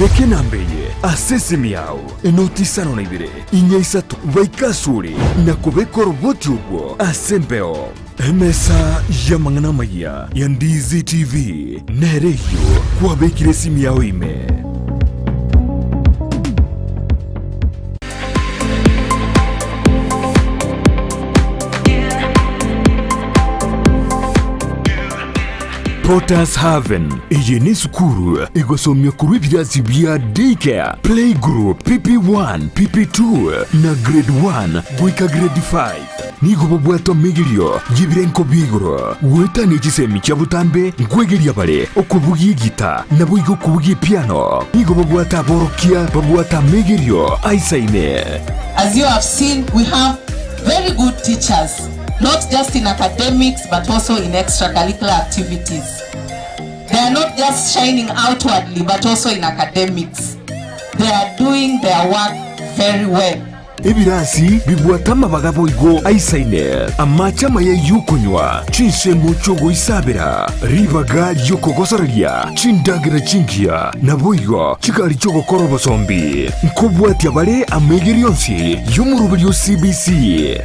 reke nambeye asesi miao enoti sano na ibire inya isatu vaikasuri na kubeko roboti ubwo asembeo emesa ya mangana maya ya Ndizi TV nereyo kwa bekire simi yao ime Potters Haven iyi ni sukuru igosomya kuri ibirasi bya daycare playgroup PP1 PP2 na grade 1 gwika grade 5 nigo bobwato migirio gibirenko bigoro wetani gisemi cyabutambe nkwegeria bare okubugi gita nabuigo kubugi piano nigo bobwata borokia bobwata migirio aisaine. As you have seen, we have very good teachers, not just in academics but also in extracurricular activities. They are not just shining outwardly but also in academics. They are doing their work very well. Ebirasi bibwatama bagabo igo aisaine amachama ya yukonywa chinse muchogo isabira ribaga yokogosoreria chindagira chingia naboigo chikari chogo korobo sombi nkobwati abale amegirionsi yomurubiryo CBC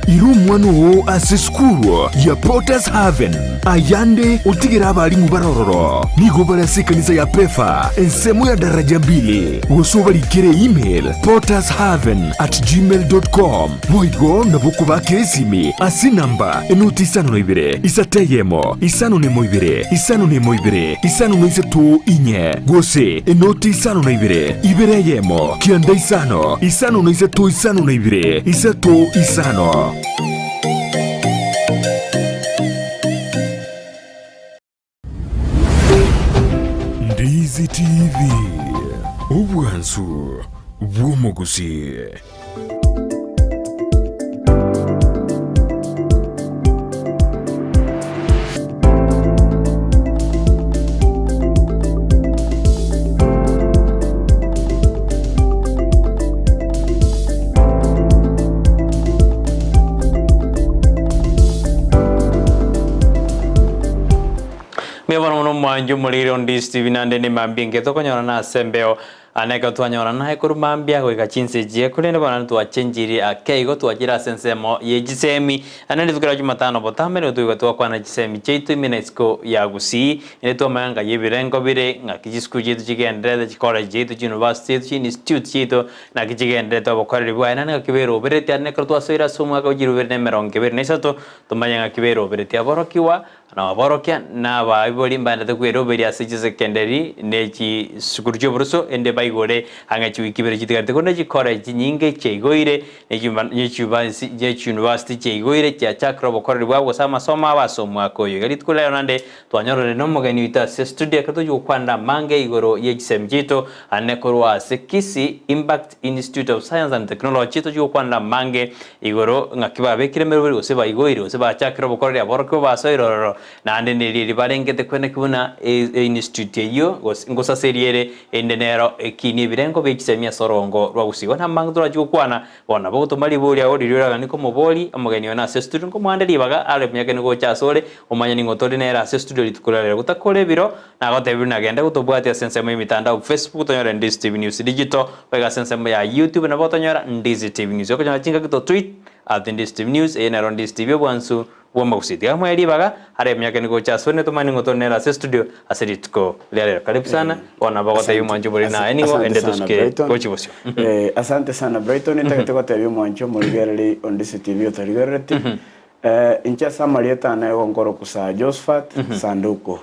irumwano aseskuru ya Potters Haven ayande utigira abali mubarororo nigo barasekanisa ya pefa ensemo ya daraja 2 wosobali kere email pottershaven@gmail.com Moigo na buku ba kesimi asinamba enoti isano na ibire isateyemo isano ne moibire isano ne moibire isano ne isatu inye Gusii enoti isano na ibire yemo kianda isano na isatu isano na ibire isatu isano. Ndizi TV ubwansu bw'omugusi. Mwanju muliro Ndizi TV nande ni mambinge toko nyona na sembeo aneka twanyona na ekuru mambia kweka chinse je kulene bana twachenjiri akeigo twajira sensemo yegisemi anende tukira Jumatano botamene tuigo twakwana gisemi cheitu imenesco ya Gusii ine twamanga yebirengo bire ngakijisku jetu chigendere college jetu university jetu institute jetu na kigendere twabokorera bwana ngakibero bire tyane kurtwa soira sumwa ko jiru bire meronge bire nesato tumanya ngakibero bire tyaborokiwa na borokia na baiboli mbanda tukwero bire asije secondary nechi sukurjo bruso ende baigore angachi wikibere chitigarte kone chi college nyinge chegoire nechi university chegoire cha chakro bokorera bwa gusama soma abasomwa koyo gali tukula nande twanyorore no mugani wita studio katoju kwanda mange igoro yegisemjito anekorwa Kisii Impact Institute of Science and Technology toju kwanda mange igoro ngakiba bekire merwe oseba igoire oseba chakro bokorera boroko basoiroro nande niri barengete kwene kubuna institute yo ngosa seriere endenero ekini birengo bekisemia sorongo rwa Gusii wana mangdura jukwana wana boto mali boli awodirira niko moboli amugani wana studio ngo mwande libaga ale myake ngo chasole omanya ningo tole nera studio litukulera gutakole biro na gotebi nagenda gutobwati sensemo imitandao Facebook tonyora Ndizi TV News Digital pega sensemo ya YouTube na botonyora Ndizi TV News yoko nyachinga kito tweet at Ndizi TV News ena Ndizi TV bwansu wamba Gusii kama yalibaga are myake ngo chasole tomani ngo tonera studio aseditko leo karibu sana wana bagote yumanjo boli na enigo ende tuske kochi bosio asante sana Brighton nitaka tebi mwanjo muligereri Ndizi TV otaligereti incha samarieta na ngoro kusa Josephat Sanduko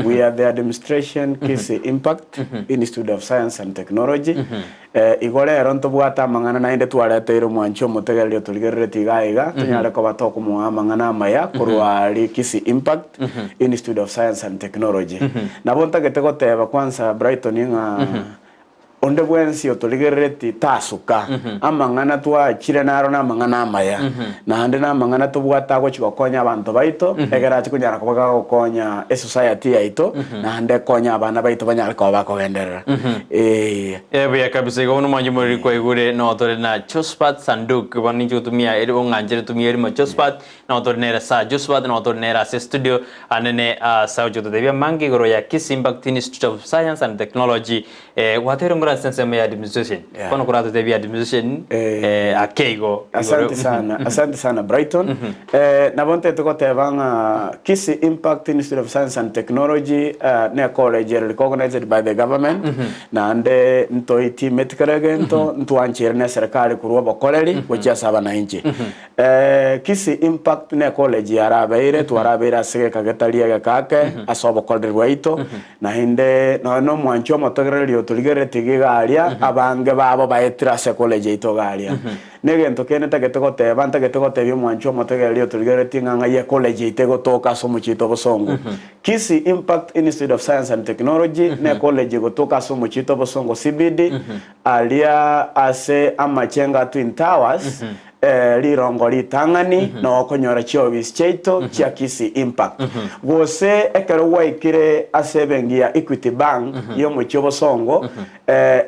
we are the administration Kisii Impact Institute of Science and Technology igore eronto bwata mangana na inde twaretero mwancho mutegerero tuligereti gaiga tunyare ko batoko mu mangana maya kurwa Kisii Impact Institute of Science and Technology nabo ntagete goteba kwanza Brighton nga onde bwensi otoligereti tasuka amangana twa chire naro na mangana maya na hande na mangana tubwata go chikokonya abantu baito egera chikunyara kubaga gokonya society yaito na hande konya abana baito banyara ko bakogenderera buya kabisa go no manji muri ko igure no tore na chospat sanduk bani chutumia eri onganjere tumia eri ma chospat no tore nera sa chospat no tore nera se studio anene sa juto devia mangi goro ya Kisii Impact Institute of Science and Technology watero ngora sense me administration kono kurato devia administration akeigo asante sana Brighton na bonte to kotevanga Kisii Impact Institute of Science and Technology ne college recognized by the government na ande ntoiti metkaragento ntuanchere na serikali kuruwa bokoleri wecha saba na inchi Kisii Impact ne college yarabeire twarabeira asege kagetalia gakake asobo koleri waito na hinde no mwancho motogereri otuligere tigigaria abange babo baetira se college ito garia negento kene tagetego teba ntagetego tebyo mwancho motogereri otuligere tinganga ye college itego toka somo chito bosongo Kisii Impact Institute of Science and Technology ne college gotoka somo chito bosongo CBD alia ase amachenga Twin Towers lirongo litangani no okonyora chiobis cheito chia Kisii Impact gose ekero waikire asebengia Equity Bank yo muchobo songo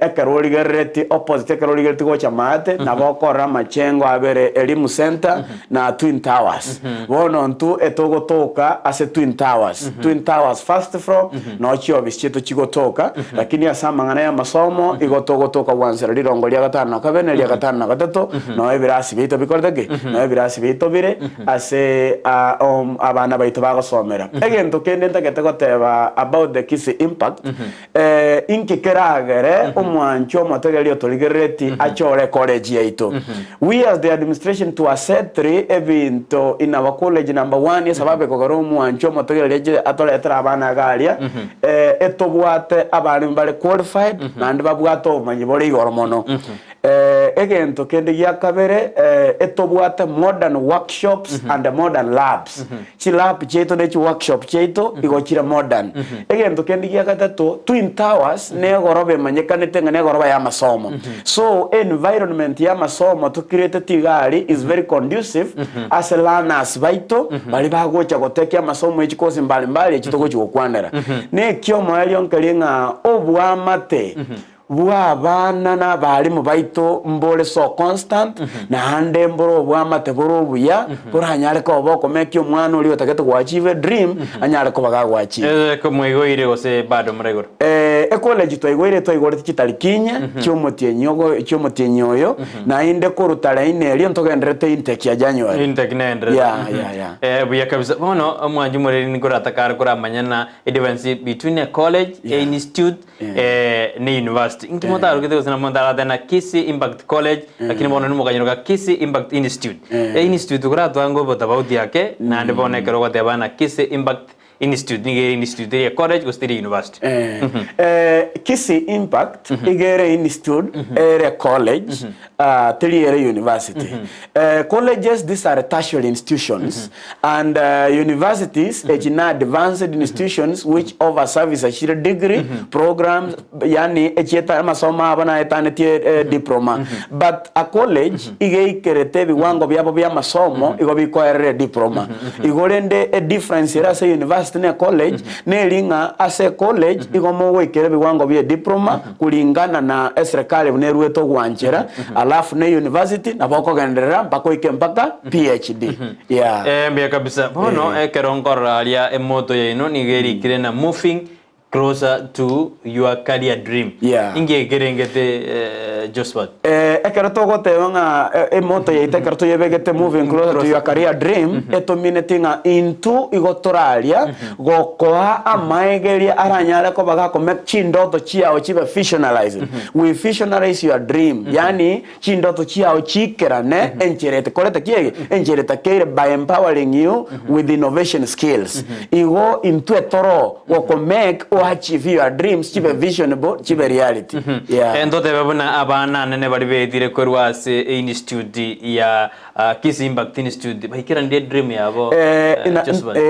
ekero ligereti opposite ekero ligereti go chamate na bokora machengo abere elimu center na Twin Towers bono ntu etogotoka ase Twin Towers first floor no chiobis cheito chigotoka lakini asamangana ya masomo igotogotoka wansera lirongo lya gatano kabene lya gatano gatatu no ebirasi bito bikordage no ebirasi bito bire ase abana baito bagosomera egento kende ntagetego teba about the Kisii Impact inkikeragere omwancho motegeri otoligereti achore college yaito we as the administration to asset 3 ebinto in our college number 1 yesababe kogoro omwancho motegeri atoletera abana garia etobwate abana bale qualified and babwato manyibore igoromono egento kende yakabere etobwate modern workshops and modern labs chi lab cheito ne chi workshop cheito igochira modern egento kende yakatato Twin Towers ne gorobe manyekanete ngane goroba ya masomo so environment ya masomo to create tigari is very conducive as learners baito bali bagocha goteka masomo echikozi mbali mbali echitoko chikokwanera ne kyomo yali onkelinga obwamate bwana na bali mu baito mbole so constant na hande mboro bwamate boro buya buranyare ko boko make omwana uli otageto kwa achieve dream anyare ko baga kwa achieve ko mwigoire gose bado mregoro college toigore kitali kinya cyomutienyoyo na inde korutara ineli ntogenderete intake ya January intake nendre buya kabisa bono mwanju mureri nikoratakara kuramanyana difference between a college a institute ne university intumotaro kete kusina mondara tena Kisii Impact College lakini bono ni mukanyuka Kisii Impact Institute institute kuratwango botabauti yake na ndibonekero gotebana Kisii Impact Institute nigere institute ya college gostiri university Kisii Impact igere institute ere college tiliere university colleges these are tertiary institutions and universities ejina advanced institutions which offer service ashire degree programs yani echeta masoma abana etane diploma but a college igeikerete biwango byabo bya masomo igobikoere diploma igorende a difference era say university ne college ne linga ase college igomo wekere biwango bya diploma kulingana na serikali bunerueto gwanjera alafu ne university na bako genderera bako ikempaka PhD mbia kabisa bono ekeronkora alia emoto yino nigeri kirena moving closer to your career dream inge gerengete Josphat ekerotogo tewanga emoto yeite kerto yebegete moving closer to your career dream etominatinga into igotoralia gokoa amaegeria aranyara ko baga ko make chindoto chiao chibe fictionalized we fictionalize your dream yani chindoto chiao chikerane encherete koreta kiege enchereta kere by empowering you with innovation skills igo into etoro go make achieve your dreams chibe visionable chibe reality. Endo tebabuna abana nene bari betire korwa se institute ya Kisii Impact Institute bahikira ndi dream yabo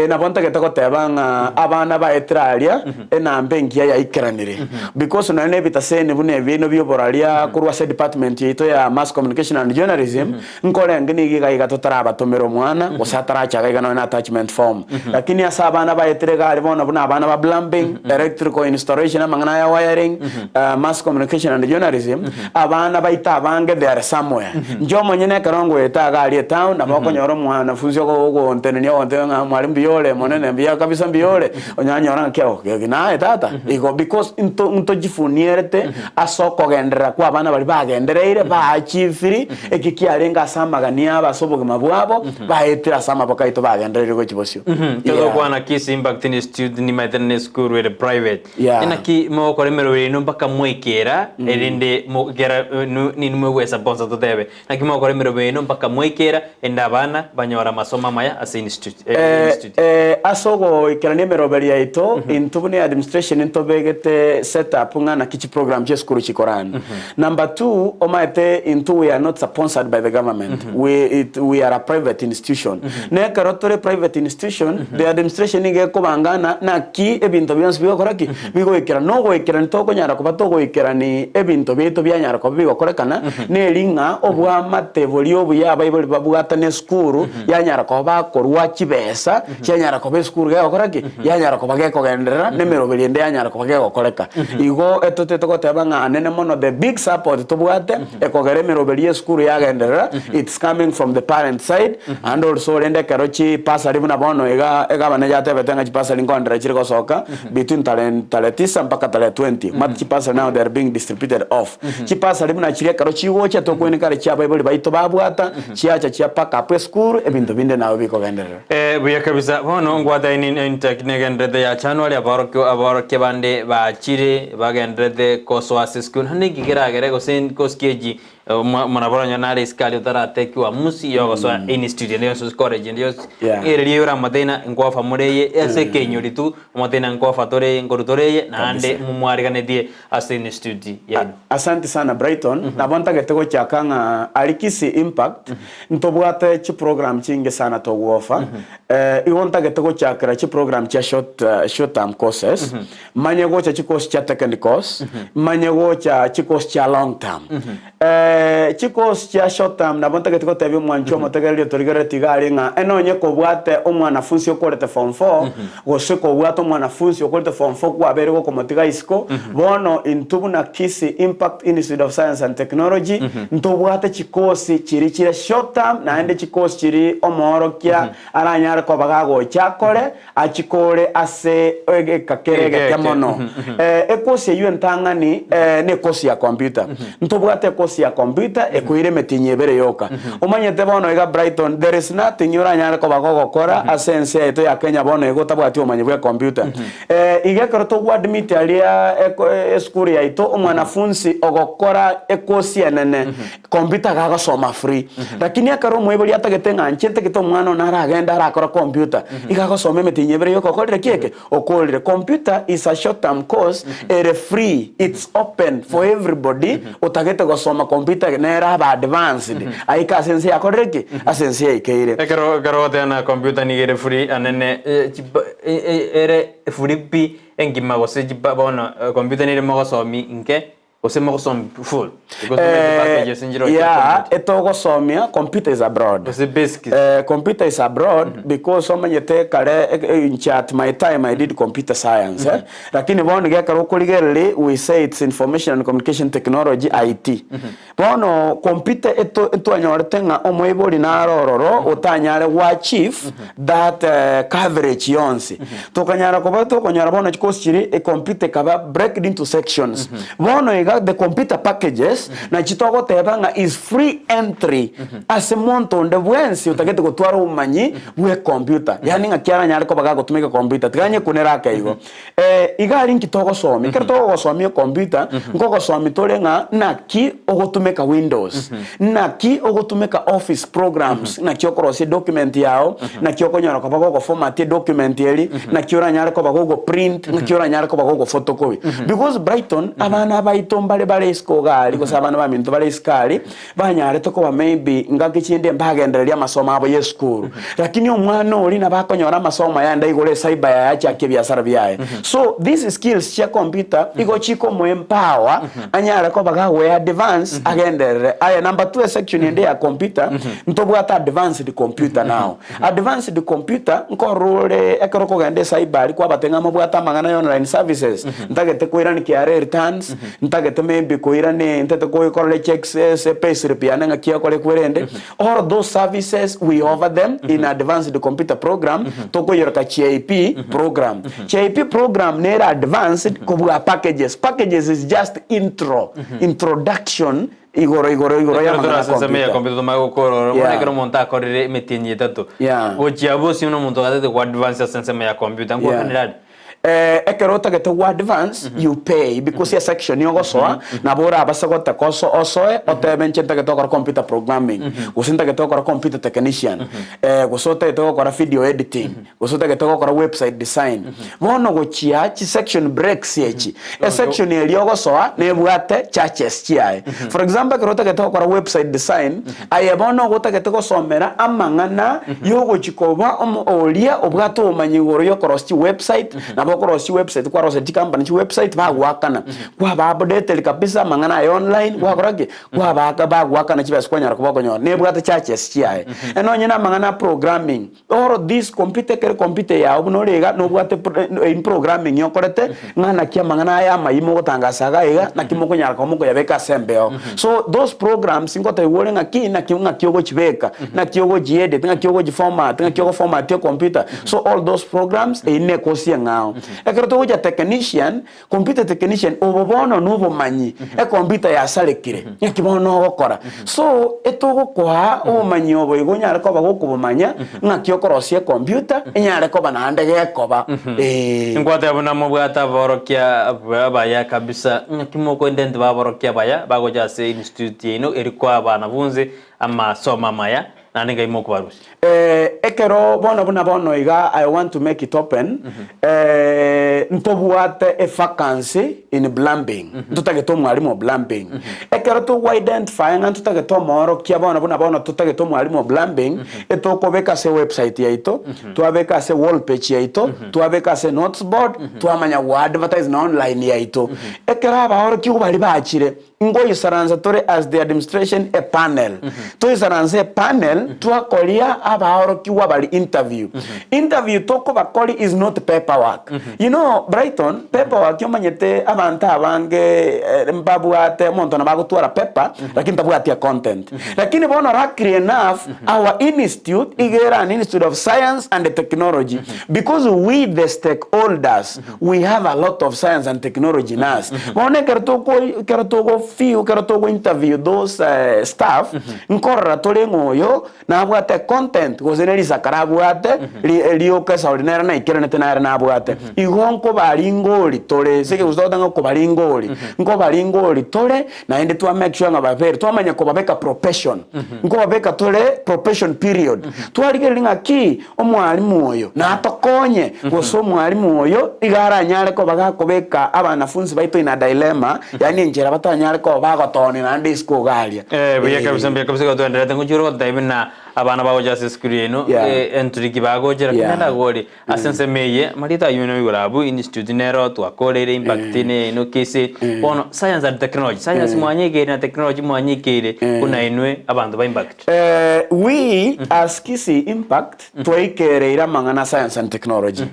na bonta getako tebanga abana ba Australia enambe ngia ya ikeranire because na ne bitasene bune bino byoboralia kurwa se department yito ya mass communication and journalism nkole ngini giga totara batomero mwana gusatara chaga na attachment form lakini asa abana ba Australia ali bona buna abana ba plumbing electrical installation amangana ya wiring mass communication and journalism abana baita bange there somewhere njo monyene karongo eta gali town na bako nyoro mwana funzi ko nteneni ontenga mwalimu biole monene bia kabisa biole onyanyora kyo gina tata iko because into jifunierte asoko gendera kwa abana bali bagendereire ba achieviri ekikiarenga samagania basoboke mabwabo baetira sama bakaito bagendereire ko kibosio todo kwana Kisii Impact Institute ni maternity school with private ina ki mo koremero no mpaka mwekera erinde mo gera ni mwesa bonza to debe na ki mo koremero no mpaka mwekera enda bana banyora masoma maya as institute asogo ikerane meroberi yaito intubune administration intobegete setup ngana kichi program je school chikoran. Number 2 omaete into we are not sponsored by the government. We are a private institution. Ne karotore private institution the administration ige kubangana na ki ebinto byonse byokoraki bigo ikera no go ikera ntoko nyara kubato go ikera ni ebinto bito byanyara ko bigo korekana ne linga obwa mateboli obuya bible babugata ne school yanyara ko bakorwa kibesa cyanyara ko be school ga koraki yanyara ko bage ko gendera ne merobeli ende yanyara ko bage ko koreka igo etoteto ko tebanga nene mono the big support to bugate ekogere merobeli school ya gendera it's coming from the parent side and also ende karochi pasali buna bono ega bana jate betenga chipasali ngondra chiriko soka between talent 9 mpaka talent 20 mat chipasali now they are being distributed off chipasali buna chiria karochi wocha to kwene kare chia bible baito babwata chiacha chia paka up school ebintu binde nawe biko gendera buya kabisa bono ngwata in technique and ya channel abarokyo bande ba chire bagendrede koswase school hanigi geragere go sen koskeji manabora nyana iskali utarate kwa musi yogo so institute ndio so college ndio ere yura madena ngwafa mureye ese kenyuri tu madena ngwafa tore ngorutore na ande mumwari kanedie as institute ya asante sana Brighton na bonta getego chakanga alikisi impact ntobwate chi program chinge sana to wofa iwonta getego chakra chi program cha short term courses manyego cha chi course cha technical course manyego cha chi course cha long term chikos cha short term na bonta getiko tebi mwancho motegelio torigere tigari nga enonye ko bwate omwanafunzi okorete form 4 gose ko bwate omwanafunzi okorete form 4 kwa berego ko motiga isko bono intubuna Kisii Impact Institute of Science and Technology ntubwate chikosi chiri short term na ende chikosi chiri omorokia aranyara ko bagago chakore achikore ase ege kakerege kemono ekosi yuentangani ne kosi ya computer ntubwate kosi ya computer ekuire metinye bere yoka omanyete bono ega Brighton there is nothing uranyara ko bagokora asense eto ya Kenya bono ego tabwati omanye bwa computer ige karoto gwa admit alia school ya ito omwanafunzi ogokora ekosi enene computer gaga soma free lakini akaro mweboli atagetenga nchente kito mwana na aragenda arakora computer igago some metinye bere yoka okorire kieke okorire computer is a short term course free it's open for everybody utagete go soma computer nera ba advanced aika sense ya koreki asense ikeire karo tena computer ni gere free anene ere free pi engima go se jiba bona computer ni mo so mi nke osema some full because eto go somia computer is abroad computer is abroad because so many te kare in chat my time I did computer science lakini bono ge karo kuligere we say it's information and communication technology IT bono computer eto anyortenga omoiboli na rororo utanyare wa chief that coverage yonsi tokanyara ko bato konyara bono course chiri computer kaba break into sections bono the computer packages na chitogo tebanga is free entry as a monto nde bwensi utagete gutwara umanyi bwe computer yani ngakiara nyari ko baga gutumika computer tiganye kunera kaigo igari nkitogo somi kerto go somi computer ngoko somi tole nga naki ogutumika windows naki ogutumika office programs naki okorosi document yao naki okonyara ko bago format document yeli naki ora nyari ko bago print naki ora nyari ko bago photocopy because Brighton abana baito bale isko gali ko sabana ba minto bale iskali banyare to ko maybe ngaki chinde mbagendereria masomo abo ye school lakini omwana oli na bakonyora masomo yanda igore cyber ya chake biashara byaye so these skills cha computer igo chiko mu empower anyara ko baga we advance agendere aya number 2 section ende ya computer ntobwata advanced computer now advanced computer nko role ekero ko gende cyber kwa batenga mabwata mangana online services ntagete kwira ni kiare returns ntagete maybe kwira ni ntete ko ikore checks pay slip yananga kia kole kwerende all those services we offer them in advanced computer program to ko yorka CIP program CIP program nera advanced ko packages is just introduction igoro ya magana computer computer mago koro mone kero monta korire metinyi tatu ochiabo si uno monto gate kwa advanced sense ya computer ngo kaniradi ekerota gete wa advance you pay because ya section yogo soa na bora abasagota koso osoe otebenche gete ko computer programming gusinta gete ko computer technician gusota gete ko video editing gusota gete ko website design bono gochia chi section breaks yechi section eli yogo soa ne bwate churches chiae for example kerota gete ko website design ayebono gota gete ko somera amangana yogo chikoba olia obwato omanyigoro yo cross website na cross website kwa rose company website ba gwakana kwa ba update kabisa mangana online kwa korage kwa ba gwakana chibas kwa nyara kwa konyo ne bwata churches chiae eno nyina mangana programming or this computer ya obunorega no bwate in programming yokorete ngana kia mangana ya mayimo gotangasaga ega na kimoko nyara kwa moko yabeka sembeo so those programs ngote wole ngaki na kiunga kyogo chibeka na kyogo jiedit na kyogo format na kyogo format yo computer so all those programs ine kosia ngao ekero uja technician computer technician obobono nubo manyi computer ya salekire yakibono gokora so etogo kwa omanyi obo igonyara ko bagokubumanya ngakyo korosie computer enyare ko banande gekoba ngwate abuna mubwata borokia baya kabisa ngakimoko ndende baborokia baya bagoja se institute ino erikwa abana bunze ama soma maya naninga imoko barusi ekero bono iga I want to make it open ntobuate a vacancy in plumbing tutageto mwalimu plumbing ekero to identify nga tutageto moro kia bono tutageto mwalimu plumbing etokobeka se website yaito tuabeka se wall page yaito tuabeka se notes board tuamanya advertise na online yaito ekero abahoro kibali bachire ngoyi saranza tore as the administration a panel to saranza a panel tuakolia abahoro kiwa bali interview toko bakoli is not paperwork you know Brighton paperwork yomanyete abanta abange mbabuate monto na bagutwara paper lakini tabuatia content lakini bono rakri enough our institute igera an institute of science and technology because we the stakeholders we have a lot of science and technology in us bono keratogo interview those staff nkorra tole ngoyo na abwate content gozeneri sakarabuate lioka saordinera na ikerane na abwate igonko baringoli tole sike uzodanga ko baringoli nko baringoli tole na ende tu make sure ngabaveri tu amanya ko babeka profession nko babeka tole profession period tu aligelinga ki omwalimu oyo na atokonye goso mwalimu oyo igara nyare ko bagakobeka abanafunzi baito ina dilemma yani njera batanyare ko bagotoni na ndisco galia biya kabisa ko tuendera tengo juro taibina abana bawo just screen no entry kibago jera kinenda gori asense meye marita yuno yurabu institute nero to akorere impact ne no kisi bono science and technology science mwanyike na technology mwanyike kuna inwe abantu ba impact we as Kisii impact twaikereira mangana science and technology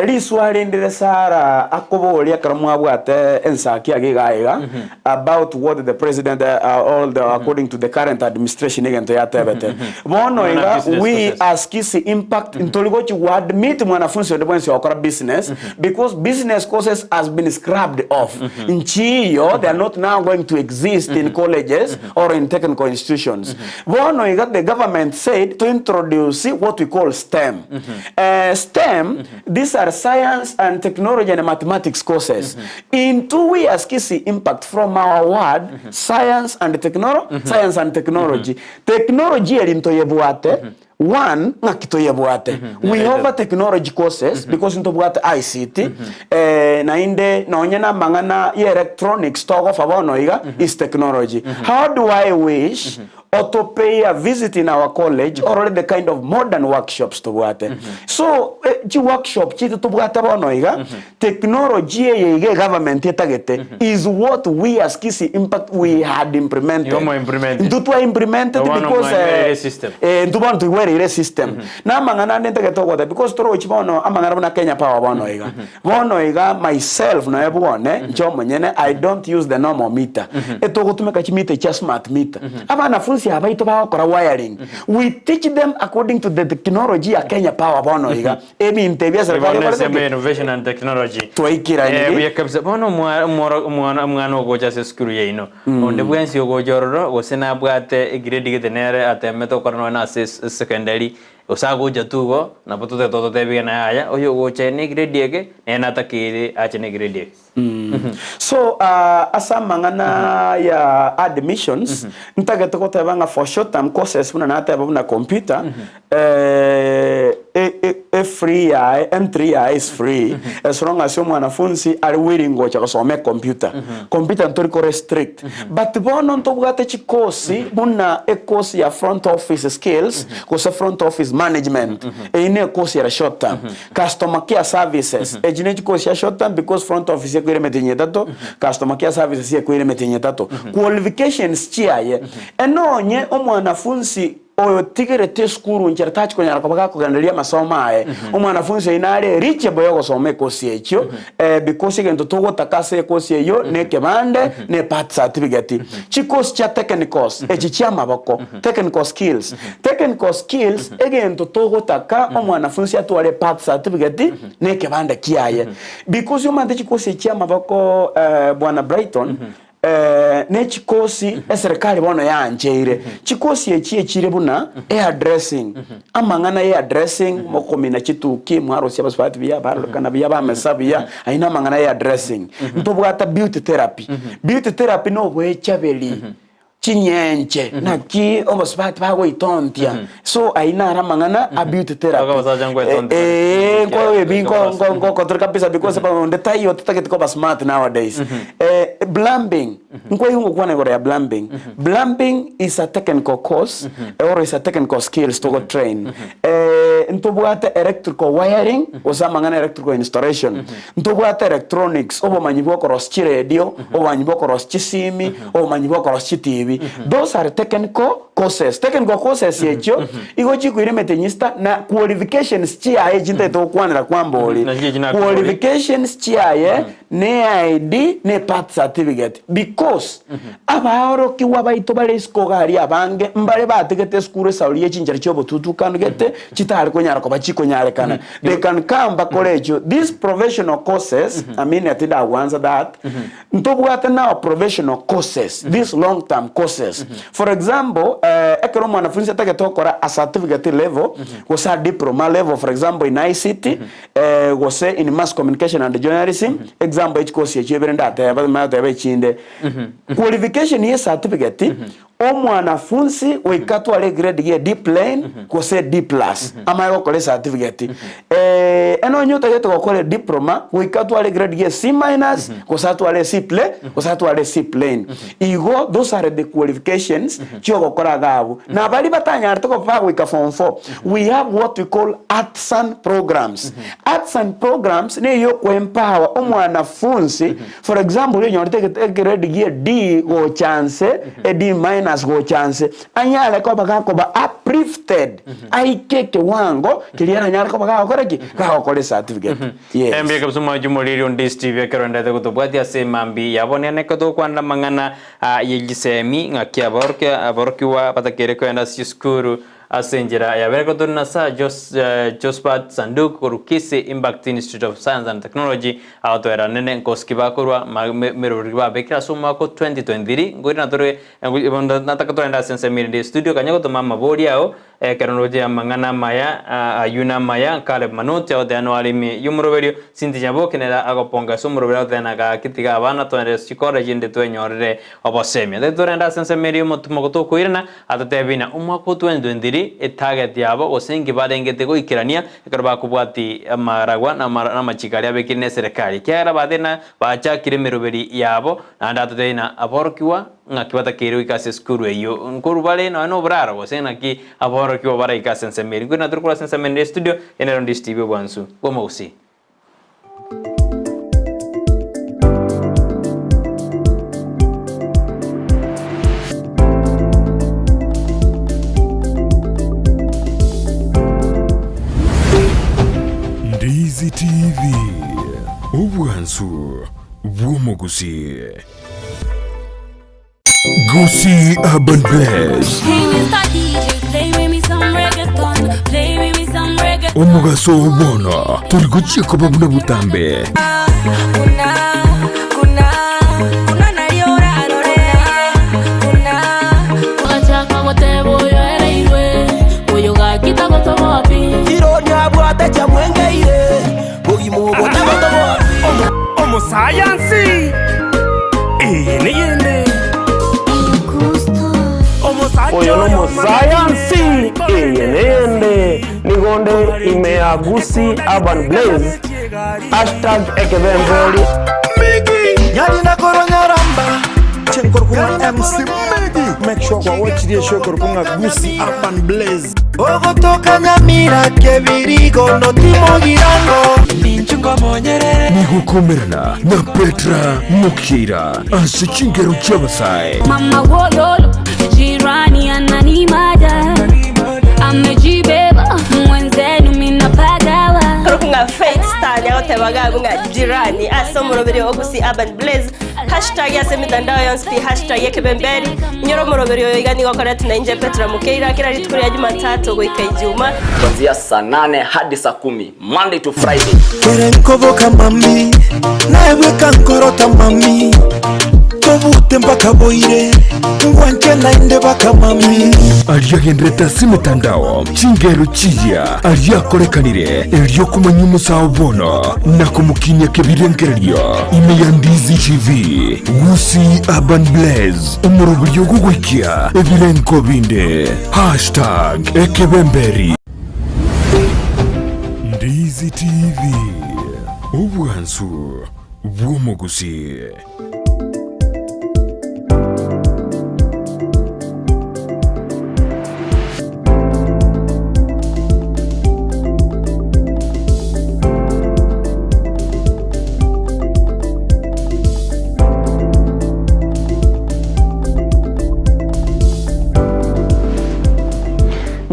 liswali ndire sara akoboli akaramwa bwate ensaki agigaiga about what the president according to the current administration igento ya tebete bono iga we as Kisii impact intoligo chi admit mwanafunzi ndo bwensi wakora business because business courses has been scrubbed off nchiyo they are not now going to exist in colleges or in technical institutions bono iga the government said to introduce what we call STEM STEM these are science and technology and mathematics courses into we as Kisii impact from our word science and technology technology elintoyebuate one ngakitoyebuate we offer technology courses because intobuate ICT na inde naonyena mangana ye electronics talk of abono iga is technology how do I wish or to pay a visit in our college or the kind of modern workshops to buate so ji workshop chi to buate abono iga technology ye government etagete is what we as Kisii impact we had implemented implemented because ndubon to wear a system na mangana ndente getogota because toro chibono amangana na Kenya power bono iga myself na ebone nchomo nyene I don't use the normal meter etogotumeka chimite cha smart meter abana funsi abaito bakora wiring we teach them according to the technology ya Kenya power bono iga ebi intebia serikali innovation and technology twaikira ni kabisa bono mwana ogoja se skuru yeino onde bwensi ogojororo gosena bwate grade gitenere atemeto korno na secondary usagoja tugo na potute todo tebiga na haya oyo gocha ni grade yake ena takiri acha ni grade yake so asa mangana ya admissions ntagete ko tebanga for short term courses muna na teba na computer free M3 is free as long as mwanafunzi are willing go kusoma computer computer ntoriko restrict but bono ntobugate chikosi muna course ya front office skills ko front office management ine course ya short term customer care services ejine course ya short term because front office ya kwire metinye tato customer care services ya kwire metinye tato qualifications chiaye enonye omwanafunzi oyo tigere skuru nchera tachi konyara kwa kugandalia masomo aye omwanafunzi inare reachable yo gusoma course echo because igento togo takase course eyo ne kebande ne part certificate chikos cha technicals echichia maboko technical skills egento togo taka omwanafunzi atware part certificate ne kebande kiaye because yo mande chikose cha maboko bwana Brighton ne chikosi eserikali bono yanjeire chikosi echire buna hairdressing amangana hairdressing mokomina chituki mwaro sia basfati bya barokana bya bamesabya aina mangana hairdressing ntobwata beauty therapy no bwechabeli chinyenche naki obasfati bago itontia so aina aramangana a beauty therapy kwa bingo control kabisa because on the tie you take it ko smart nowadays plumbing ngwe hungu kwa ngore ya plumbing is a technical course or is a technical skills to go train ntobwata electrical wiring osamangana electrical installation ntobwata electronics obo manyibo cross chi radio obo manyibo cross chi simi obo manyibo cross chi TV those are technical courses yecho igo chikwire metenyista na qualifications chiaye chinte to kwanira kwamboli qualifications chiaye ne ID ne part certificate because abaoro kiwa baito bale skogari abange mbale bategete skure sauliye chinjara chobo tutukano gete chitari konyara ko bachikonyare kana they can come back college these professional courses I mean atida wanza that ntobwata now professional courses these long term courses for example ekero mwanafunzi ataketokora a certificate level gosa diploma level for example in ICT gose in mass communication and journalism example each course yechiberenda teba matebe chinde qualification ye certificate omwanafunzi wekatwale grade ye D plain gose D plus amayo kole certificate eno nyota yeto gokole diploma wekatwale grade ye C minus gosatwale C plain gosatwale C plain igo those are the qualifications chyo gokora gabo na bali batanya artoko pa weka form 4 we have what we call arts and programs ne yo ko empower omwanafunzi for example yo nyote grade ye D go chance e D minus go chance anyale ko ba uplifted aikeke wango kiliana nyale ko baga koreki ka ko le certificate yes embe kabusuma jumoliri on this TV keronda te kutobwati ase mambi yabone ne ko to kwanda mangana yegisemi ngakia aborkiwa patakere ko enda skuru asenjira ya bere kotuna sa Jospat Sanduk koru Kisii Impact Institute of Science and Technology awatwera nene nkoskiba kurwa meruriba bekira suma ko 2023 ngori natore nataka tuenda sense miri studio kanyako to mama bodi yao teknolojia mangana maya ayuna maya kale manoti au dano alimi yumroberio sinti jabo kenera agoponga sumroberio dana ka kitiga bana to ende sikore jinde to nyorre obosemi de torenda sense meri motumogoto kuirna atatebina umwako 2023 etarget yabo osengi badengete go ikirania ekarba kubwati maragwa na machikari abekine serikali kyara badena bacha kiremeroberi yabo na ndatatena aborkiwa ngakibata kero ikase skuru eyo nkuru bale no braro osena ki aboro kiwa bara ikase nsemeri nguna turkula nsemeri studio enero ndi TV bwansu goma usi Ndizi TV ubwansu bw'umugusi Gusii Urban Blaze omugaso obona turi gucika babuna butambe Science niyende oyo no science niyende nigonde imea Gusii Urban Blaze #ekebembeli yali na koronyaramba chenkorkunga MC Megi make sure kwa watch the show korkunga Gusii Urban Blaze ogotoka Nyamira kebirigo no timo girango ninchungo monyere nigukomerana na Petra Mukira asicingero cy'abasai mama wololo jirani ananimada amejibeba mwenzenu minapagawa korkunga Faith Star yote bagabu nga jirani asomuroberi Gusii Urban Blaze #yasemitandao yonse #ekebemberi nyoro muroberi yoigani gokora tunainje Petra Mukira kila ritukuri ya Jumatatu goika Ijumaa kuanzia saa 8 hadi saa 10 Monday to Friday. kerenkoboka mami naeweka nkorota mami tobute mpaka boire ngwanke nainde baka mami aliyagendreta simitandao chingero chiya aliyakorekanire elyo kumanya umusao bono na kumukinya kebirengererio ime ya Ndizi TV Gusii Urban Blaze umurubyo gugwikia ebirenko binde #ekebemberi Ndizi TV ubwansu bw'umugusi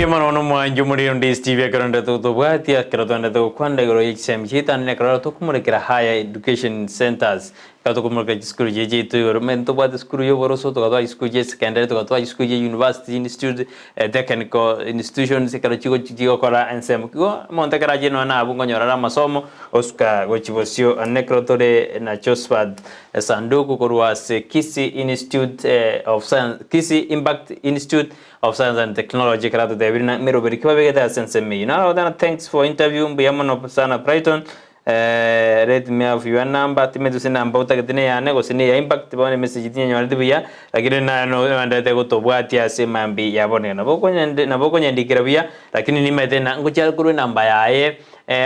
Mano mwanju muri Ndizi TV akaranda to bwati akaratanda to kwanda goro yiksemchita ne karato kumurekera higher education centers kato kumureka school jeje to yormento bwati school yo boroso to katwa school je secondary to katwa school je university institute technical institutions karachigo chigo kora ensem go monta karaje no na abungo nyorara masomo oska gochibosio nekrotore na Jospat Sanduku korwa se Kisii Institute of Science Kisii Impact Institute of Science and Technology karato debina mero berikiwa begeta sense me na dana thanks for interview mbiyamono sana Brighton red me of your number timedu sina namba utaketene ya nego sine ya impact bone message tinya nyawalde biya lakini na no ndate go tobwati ase mambi yabone na boko nyandikira biya lakini nimete na ngucha kuru namba yae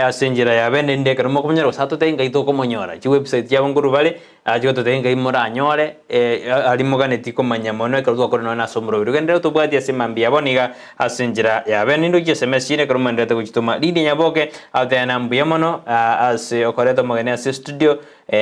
asenjira ya bende ndekero mo kumnyaro sato tenga itoko monyora chi website ya nguru bale ajo to tenga imora nyore ali mogane tiko manyamono ekaro ko no na somro biru gendero to bwati ase mambi yaboniga asenjira ya bende ndo je sms ine karo mandate ko chitoma lidi nyaboke atena mbiyamono ase okoreto mogane ase studio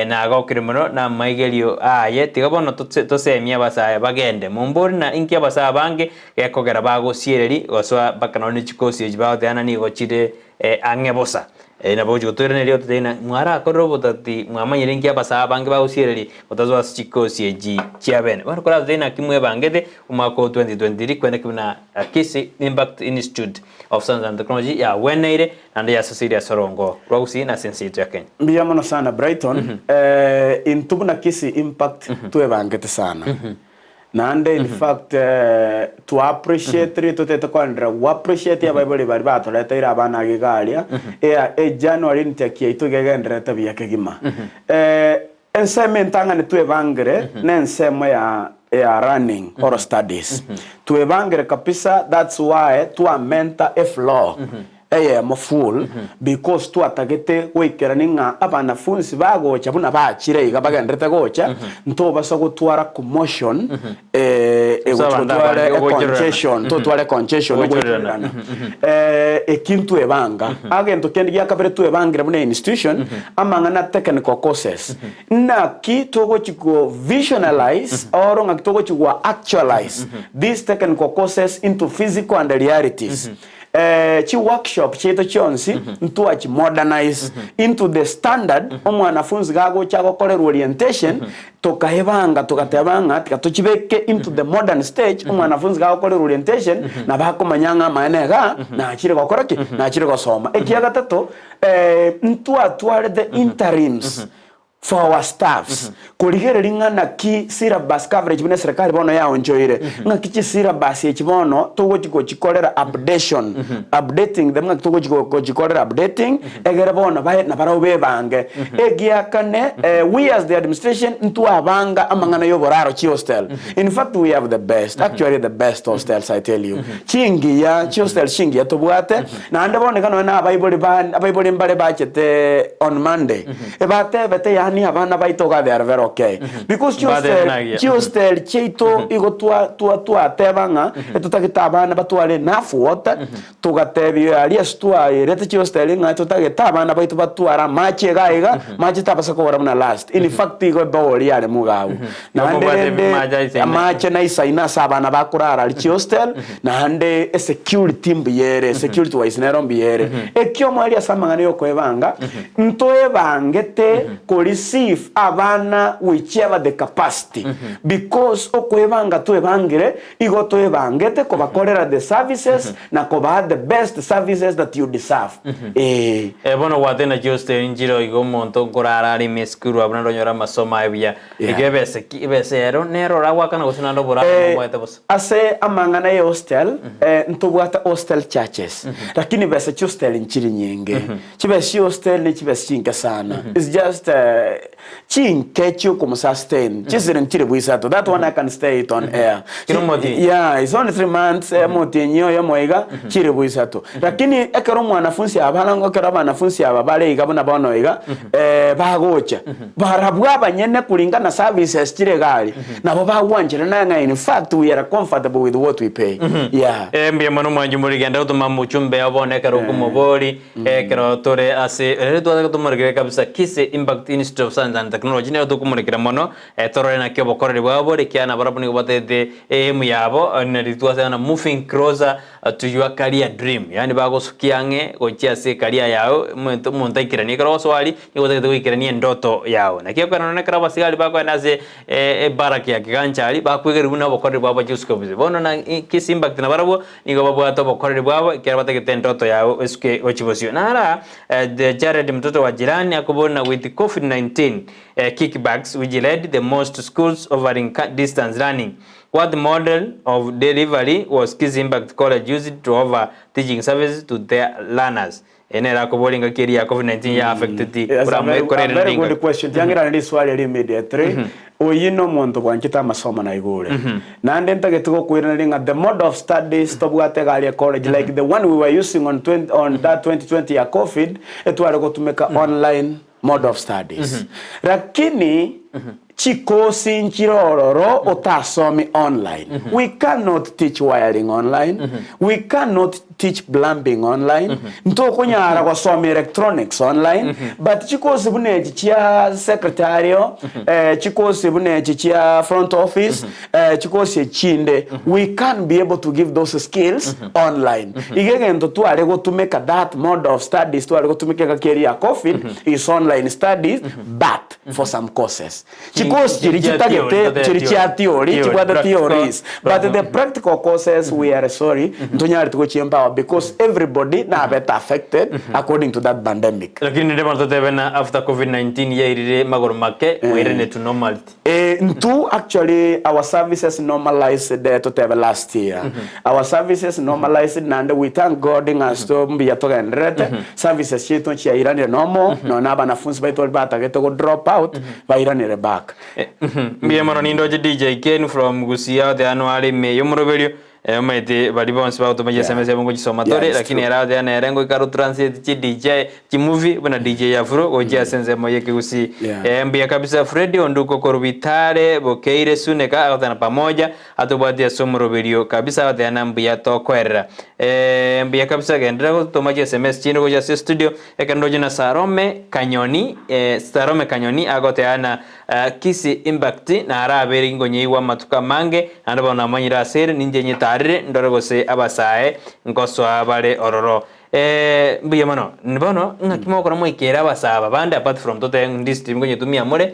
na gokirimono na maigerio aye tigabono to semia basa bagende mumbori na inkia basa bange yakogera bago siereri goswa bakanoni chikosi jibao tena ni gochire angebosa na bojo gutwira rio tena mwara akorwo botati mwamanyire ngia basa bange ba usireri botazwa chikosi eji chiabene bano kora tena kimwe bangede umako 2023 kwenda kuna Kisii Impact Institute of Science and Technology ya weneire and ya Cecilia Sorongo Gusii na sense ya Kenya mbia mono sana Brighton intubuna Kisii Impact tuwe bangete sana nande in fact to appreciate to tete kwandra we appreciate ya bible bari batoleta ira abana gigalia January ntiakia itugegendera tabia kegima enseme ntangane tuwe bangere nensemo ya running or studies tuwe bangere kapisa. That's why to a mentor if law mo full because to atagete wikera ninga abana funsi bagocha buna bachire igabagendete gocha nto basa gutwara commotion congestion to tware congestion ekintu ebanga agento kendi yakabere tu ebangire buna institution amangana technical courses na ki togo chiko visualize or nga togo chiko actualize these technical courses into physical and realities. Chi workshop cheto chonsi ntuwa chi modernize into the standard omwanafunzi gago chago kolera orientation tokahebanga tokatebanga tikatochibeke into the modern stage omwanafunzi gago kolera orientation na bako manyanga maenega na achire gokora ki na achire gosoma ekiaga tato ntuwa tware the interims for our staffs kuligere lingana ki syllabus coverage bine serikali bono ya onjoire nga kichi syllabus ekibono togo chikolera updation updating them nga togo chikolera updating egere bono bae na bara obebange egiakane we as the administration ntu abanga amangana yo boraro chi hostel. In fact we have the best, actually the best hostels I tell you. Chingiya chi hostel chingiya tobwate na ande bono kana na abaiboli mbale bachete on Monday ebate bete ya ni abana baitoga they are very okay because hostel cheito igo tua tebanga etutagita abana batwale nafu water tugatebia alias tua rete hostel nga tutagita abana baitu batwara mache gaiga mache tabasa ko na last in fact igo bawoli yale mugawu na ande mache na isaina sabana bakurara hostel na ande security mbiere security wise nero mbiere ekyo mwali asamangana yo kwebanga ntoe bangete receive abana whichever the capacity because okwebanga tuebangire igo tuebangete ko bakorera the services na ko ba the best services that you deserve bono watena hostel njiro igo monto korara ari meskuru abana ronyora masoma ebya egebese ibesero nero rawakana gosinando bora mwete bos ase amangana ye hostel ntobwata hostel churches lakini bese hostel nchiri nyinge chibesi hostel ni chibesi chinka sana it's just chinkecho como sustain chisere ntire buisato that one I can stay it on air yeah it's only 3 months motinyo yo moiga chire buisato lakini ekero mwanafunzi abana ngokero abanafunzi ababale igabona bono iga bagocha barabwa abanyene kulingana services chire gali nabo bagwanjira nanga in fact we are comfortable with what we pay yeah mbye mano mwanju muri genda utuma muchumbe abone kero kumobori kero tore ase redo tumurigire kabisa Kisii Impact Institute of Science and Technology ne tukumurikira mono torore na kyo bokorere bwabo rekiana barabuni batete yabo na ritwase na moving closer to your career dream yani bago sukiange gochia se career yao montaikira ni karo swali ni wikira ni ndoto yao na kyo kana na karaba sigali bako naze baraki ya kiganchali bakwegera buna bokorere bwabo jusko bize bono na Kisii Impact na barabo ni go babo ato bokorere bwabo kira bateke ndoto yao esuke ochibosio nara the Jared mtoto wa jirani akubona with COVID-19 kickbacks which led the most schools offering distance learning. What the model of delivery was Kisii Impact College used to offer teaching services to their learners. Enera kubolinga kiri ya COVID-19 ya affected the very good question yangira ndi swali immediately oyino muntu bwanchita masoma na igure na ndenta getuko kuiranira the mode of studies tobwate gali college like the one we were using on that 2020 ya COVID etwale kutumeka online mode of studies lakini chikosi nchirororo utasomi online. We cannot teach wiring online. We cannot teach plumbing online. Ntoko nyara kwa somi electronics online. But chikosi bune chia secretario, chikosi bune chia front office, chikosi chinde. We can't be able to give those skills online. Igegento tu arego to make that mode of studies to arego to make a career COVID is online studies, but for some courses. Chikosi chirichia theory, chikwada theories. But the practical courses, we are sorry, ntonyari tuko chiembawa because everybody na beta affected according to that pandemic. Lakini ndema tutebena after COVID-19 yairire magoro make wirene to normality. Ntu actually our services normalized to tebe last year. Our services normalized and we thank God in us to mbiya toga endrete. Services chito chia irani normal no naba na funds baito bata geto go drop out ba irani back. Mbiya maro nindo DJ Ken from Gusii the annual me yomrovelio Mete balibons ba utomaje SMS ya mungu chisomatore lakini era de na erengo ikaru transit chi DJ chi movie bana DJ ya furo oje senze moye Gusii mbia kabisa Freddy onduko korubitare bokeire suneka agotana pamoja atobadi asomro video kabisa atana mbia tokwera mbia kabisa gendra utomaje SMS chino goja studio ekandoje na Sarome Kanyoni agoteana Kisii impact na arabere ngonye iwa matuka mange andabo na manyira sere ninje nyitare ndorogose abasae ngoso abale ororo mbiye mano nibono ngakimo kora moikera abasaba bande apart from tote district ngonye tumia more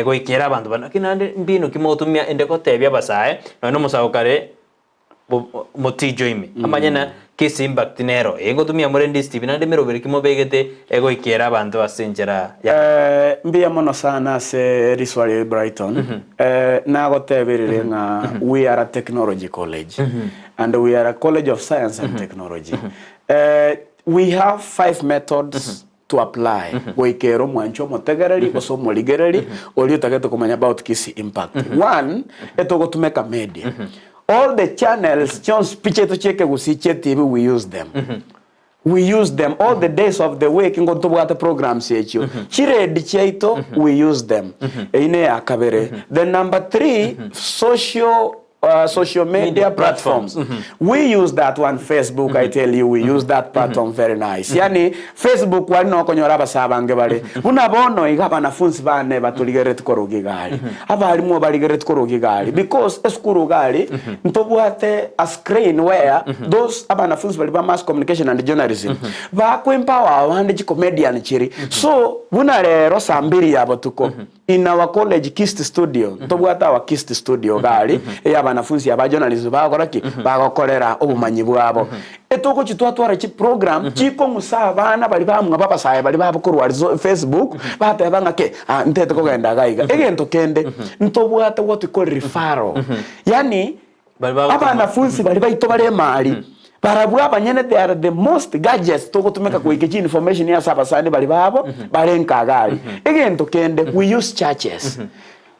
goikera abantu bana kinande mbino kimo tumia endeko tebya abasae no musawukare motijo ime amanyana Kisii impact nero ego tumia more district nande merobere kimo begete ego ikera abantu asenjera mbiya mono sana se riswali Brighton na gotebirire nga we are a technology college and we are a college of science and technology. We have 5 methods to apply. Goikero mwancho motegereri oso moligereri oli tageto kumanya about Kisii impact. One etogo to make a media. All the channels chons piche to check Gusii TV we use them. We use them all the days of the week ngo tobwata programs yecho. Chire dichaito we use them. Ine akabere. Then number 3 social media platforms. We use that one Facebook. I tell you, we use that platform very nice. Yani Facebook wali no konyora basabange bale. Unabono igaba nafunzi bane batuligerete korogi gali. Abali mo baligerete korogi gali because eskuru gali ntobwate a screen where those abanafunzi bali ba mass communication and journalism ba ko empower wande comedian chiri. So buna lero sambiri yabo tuko in our college Kisii studio. Ntobwata wa Kisii studio gali wanafunzi aba journalism bakoraki bagokorera obumanyi bwabo etoko chitwatwara chi program chiko musabana bali bamwe babasaye bali babukorwa Facebook batebanga ke ntete ko genda gaiga egento kende ntobwata what we call referral yani abanafunzi bali baito bale mali barabwa abanyene they are the most gadgets toko tumeka kuikechi information ya sabasane bali babo barenka gali egento kende we use churches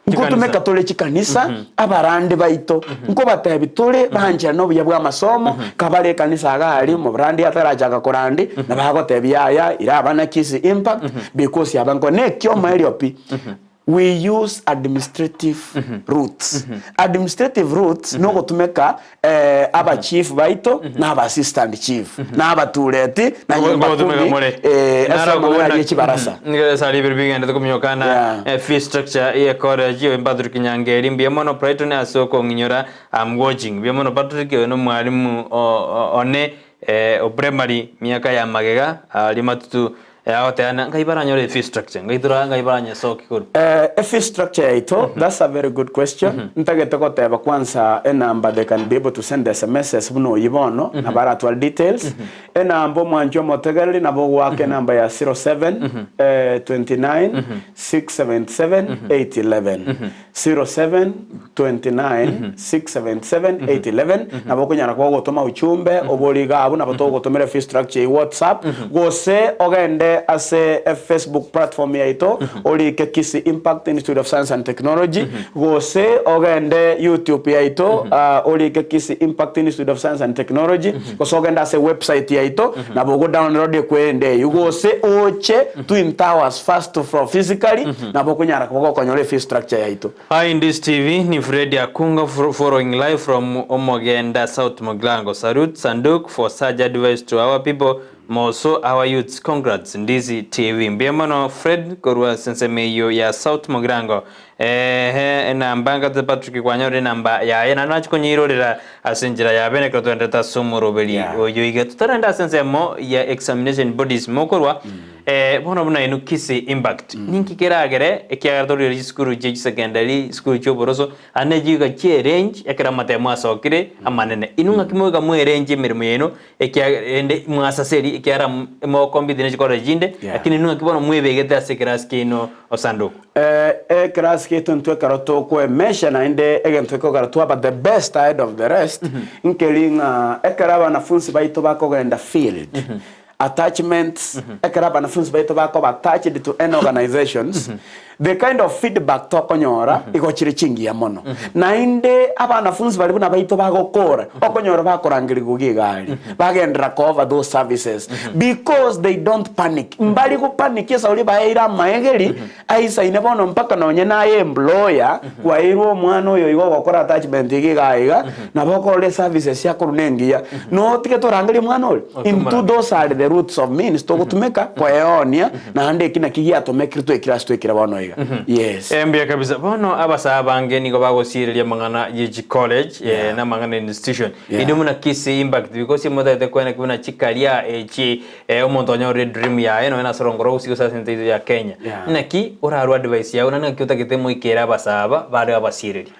Nko tumeka tole chikanisa abarande baito nko batebitole banjira no buya bwa masomo kabale kanisa agali mu brandi atarajaga korandi na bagotebiyaya ira abana Kisii impact because yabango nekyo maeliopi we use administrative routes. Administrative routes no gotumeka aba chief baito na aba assistant chief na aba tuleti na nara chibarasa ngere sali birbigende kumyokana fee structure ye college Patrick Nyangeri mbiyemono Brighton asoko nginyora am watching biyemono Patrick no mwalimu one primary miaka ya magega limatutu ngaibara fee structure ngaibara soki kuru fee structure ito that's a very good question ntagete ko teba kwanza number they can be able to send SMS buno yibono na bara actual details number mwanjo motegali na bogo wake number ya 07 29 677 811 07 29 677 811 na bogo nyara ko gotoma uchumbe oboliga abu na boto gotomera fee structure WhatsApp gose ogende as a Facebook platform yaito oli ke Kisii Impact Institute of Science and Technology gose ogende YouTube yaito oli ke Kisii Impact Institute of Science and Technology kosogenda as a website yaito na bogo download kwende yugose oche Twin Towers first from physically na bogo nyara bogo konyole fee structure yaito. Hi, in this TV ni Freddy Akunga following live from Omogenda South Moglango. Salute Sanduk for such advice to our people, also our youths. Congrats Ndizi TV. Mbiamano Fred Korua sensemeyo ya South Moglango. Na mbanga te Patrick kwanyore namba ya na nachikonyirorera asenjira ya bene ko twendeta sumurubeli oyo iga tutarenda sensemo ya examination bodies mokorwa bono buna inu Kisii Impact ninki keragere ekiagatorire school je secondary school cho boroso anejiga che range ekera matemo asokire amanene inunga kimoga mu range mirimo yeno ekiagende mwasaseri ekiara mo kombidine chikora jinde lakini inunga kibono mwebegete asekera skino osando class ke tuntwe karoto ko mesha na inde egentwe ko karoto but the best side of the rest inkelinga ekara wanafunzi baito bako genda field attachments ekara wanafunzi baito bako attached to any organizations the kind of feedback to konyora iko chiri chingi ya mono na inde abanafunzi bali buna baito bagokora okonyora bakorangiri gugigali bagendera cover those services because they don't panic mbali ku panic yesa uli baira maegeri aisa ine bono mpaka nonye na employer kwa iro mwana oyo igo gokora attachment igigaiga na bokore services ya kurunengia no tike torangiri mwana oli into those are the roots of means to gutumeka kwa eonia na ande kina kigia to make to class to kira bono yes mbia kabisa bono abasa bange nigo bagosirelia mangana yeji college na mangana institution idumu na Kisii Impact because imoda de kwena kuna chikalia omonto nyore dream ya eno na sorongoro usigo sa sente ya Kenya naki oraru advice ya una kyota kitemo ikera basaba bari abasirelia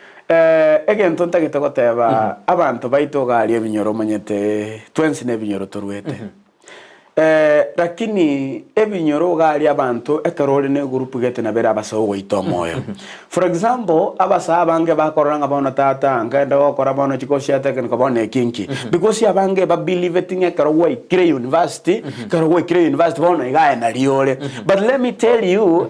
egento ntagite goteba abantu baito gali ebinyoro manyete twensi ne binyoro torwete lakini ebinyoro gali abantu ekarole ne group gete na bera basawo goito moyo for example abasa abange bakoranga bona tata ngenda gokora bona chikosi ateke ko bona kinki because abange ba believe tinga karo we kire university bona igaye na liole but let me tell you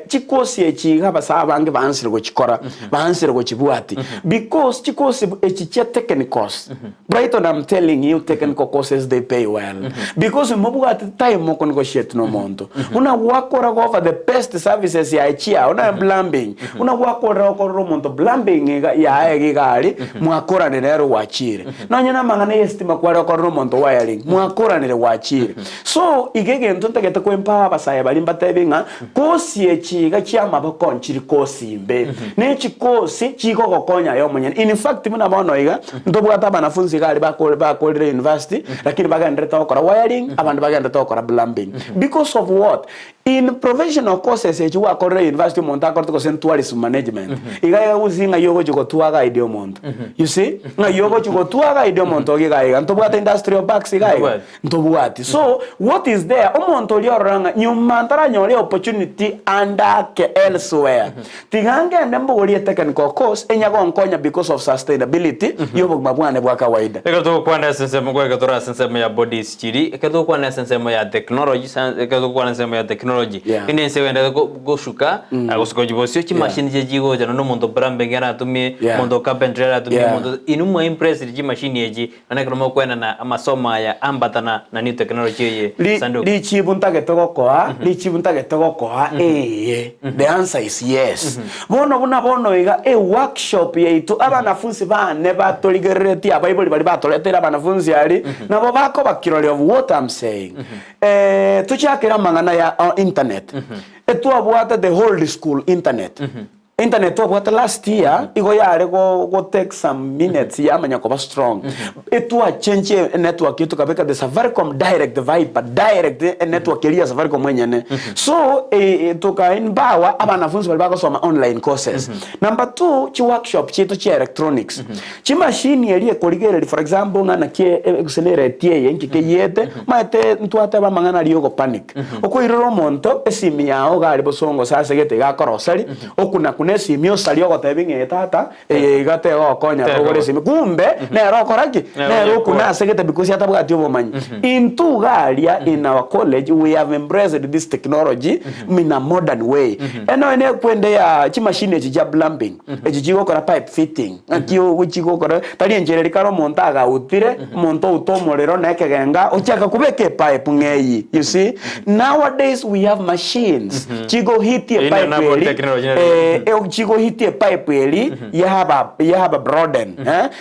chikosi echi abasa abange bansire go chikora bansire go chibwati because chikosi echi technicals Brighton, I'm telling you technical courses they pay well because at the time mo negotiate no monto una wakora go over the best services ya chia una plumbing una wakora ko monto plumbing ya egigali mwakora ne rero wachire nonyana mangana estima kwa ko monto wiring mwakora ne wachire so igege ntonta gete ko empower basaya bali mbatebinga kosi echiga chiama bakonchiri kosi imbe ne chikosi chiko kokonya yo munyene in fact muna bono iga ndobwata banafunzi gali bakolere university lakini bagandre to kora wiring abantu bagenda to kora plumbing because of what in professional courses eju wa kora university monta korto ko tourism management igaya uzinga yogo jugo tuaga idio monto you see na yogo jugo tuaga idio monto igaya ntobwata industrial parks igaya ntobwati so what is there omonto lioranga nyumantara nyore opportunity andake elsewhere tigange ndembo goli technical course enyago nkonya because of sustainability yobo mabwane bwa kawaida ekato kwanda sense mko ekatora sense ya bodies chiri ekato kwanda sense ya technology ekato kwanda sense ya technology ine se wenda goshuka agosukojibosio chi machine je jigo jana no mondo brambengera tumi mondo carpentry tumi mondo inumo impress ji machine yeji naneka no kwenda na amasoma ya ambatana na new technology ye sandu lichibunta getogokoa the answer is yes bono iga workshop yaitu abanafunzi bane batoligereti abaibuli bali batoletera abanafunzi ali nabo bako bakirole of what I'm saying tuchakira mangana ya internet etu abwata the whole school internet internet of what last year igo yare go take some minutes ya manya ko strong etu a change network yetu kabeka the Safaricom direct vibe direct network ya Safaricom mwenyene so tuka inbawa abanafunzi bali bakosoma online courses number 2 chi workshop chitu chi electronics chi machine yali ekoligere for example ngana kie excelere tie yenki ke yete mate ntwate ba mangana liyo panic okoiroro monto esimi yao gali bosongo sasa gete ga korosali okuna ne simi osali ogotebi ng'etata igate okonya ogore simi kumbe nero koraki nero kuna segete because atabwati obomanyi into garia in our college we have embraced this technology in a modern way eno ene kwende ya chi machine echi plumbing echi chigokora pipe fitting akio wichigokora tari engineer karo montaga utire monto utomorero nekegenga ochaka kubeke pipe ng'eyi you see nowadays we have machines chigo hit a pipe chigo hit a pipe eli you have a broaden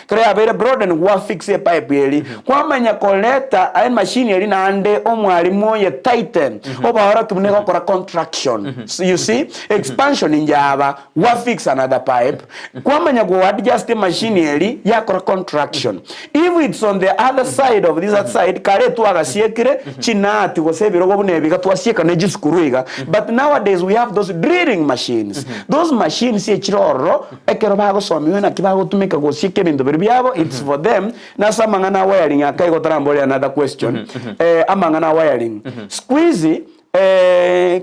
kare abere broaden wa fix a pipe eli kwamanya koleta ay machine eli nande omwalimu ye tighten obahora tumne gokora contraction you see expansion injaba wa fix another pipe kwamanya go adjust machine eli yakora contraction if it's on the other side of this side kare tu agasiekire chinati go sebiro go bunebiga twasieka ne jiskuruiga but nowadays we have those drilling machines those machines echiroro ekero bago somiwe na kibago tumika go sieke bintu biryabo it's for them na samangana wiring akaigo tarambole another question amangana wiring squeeze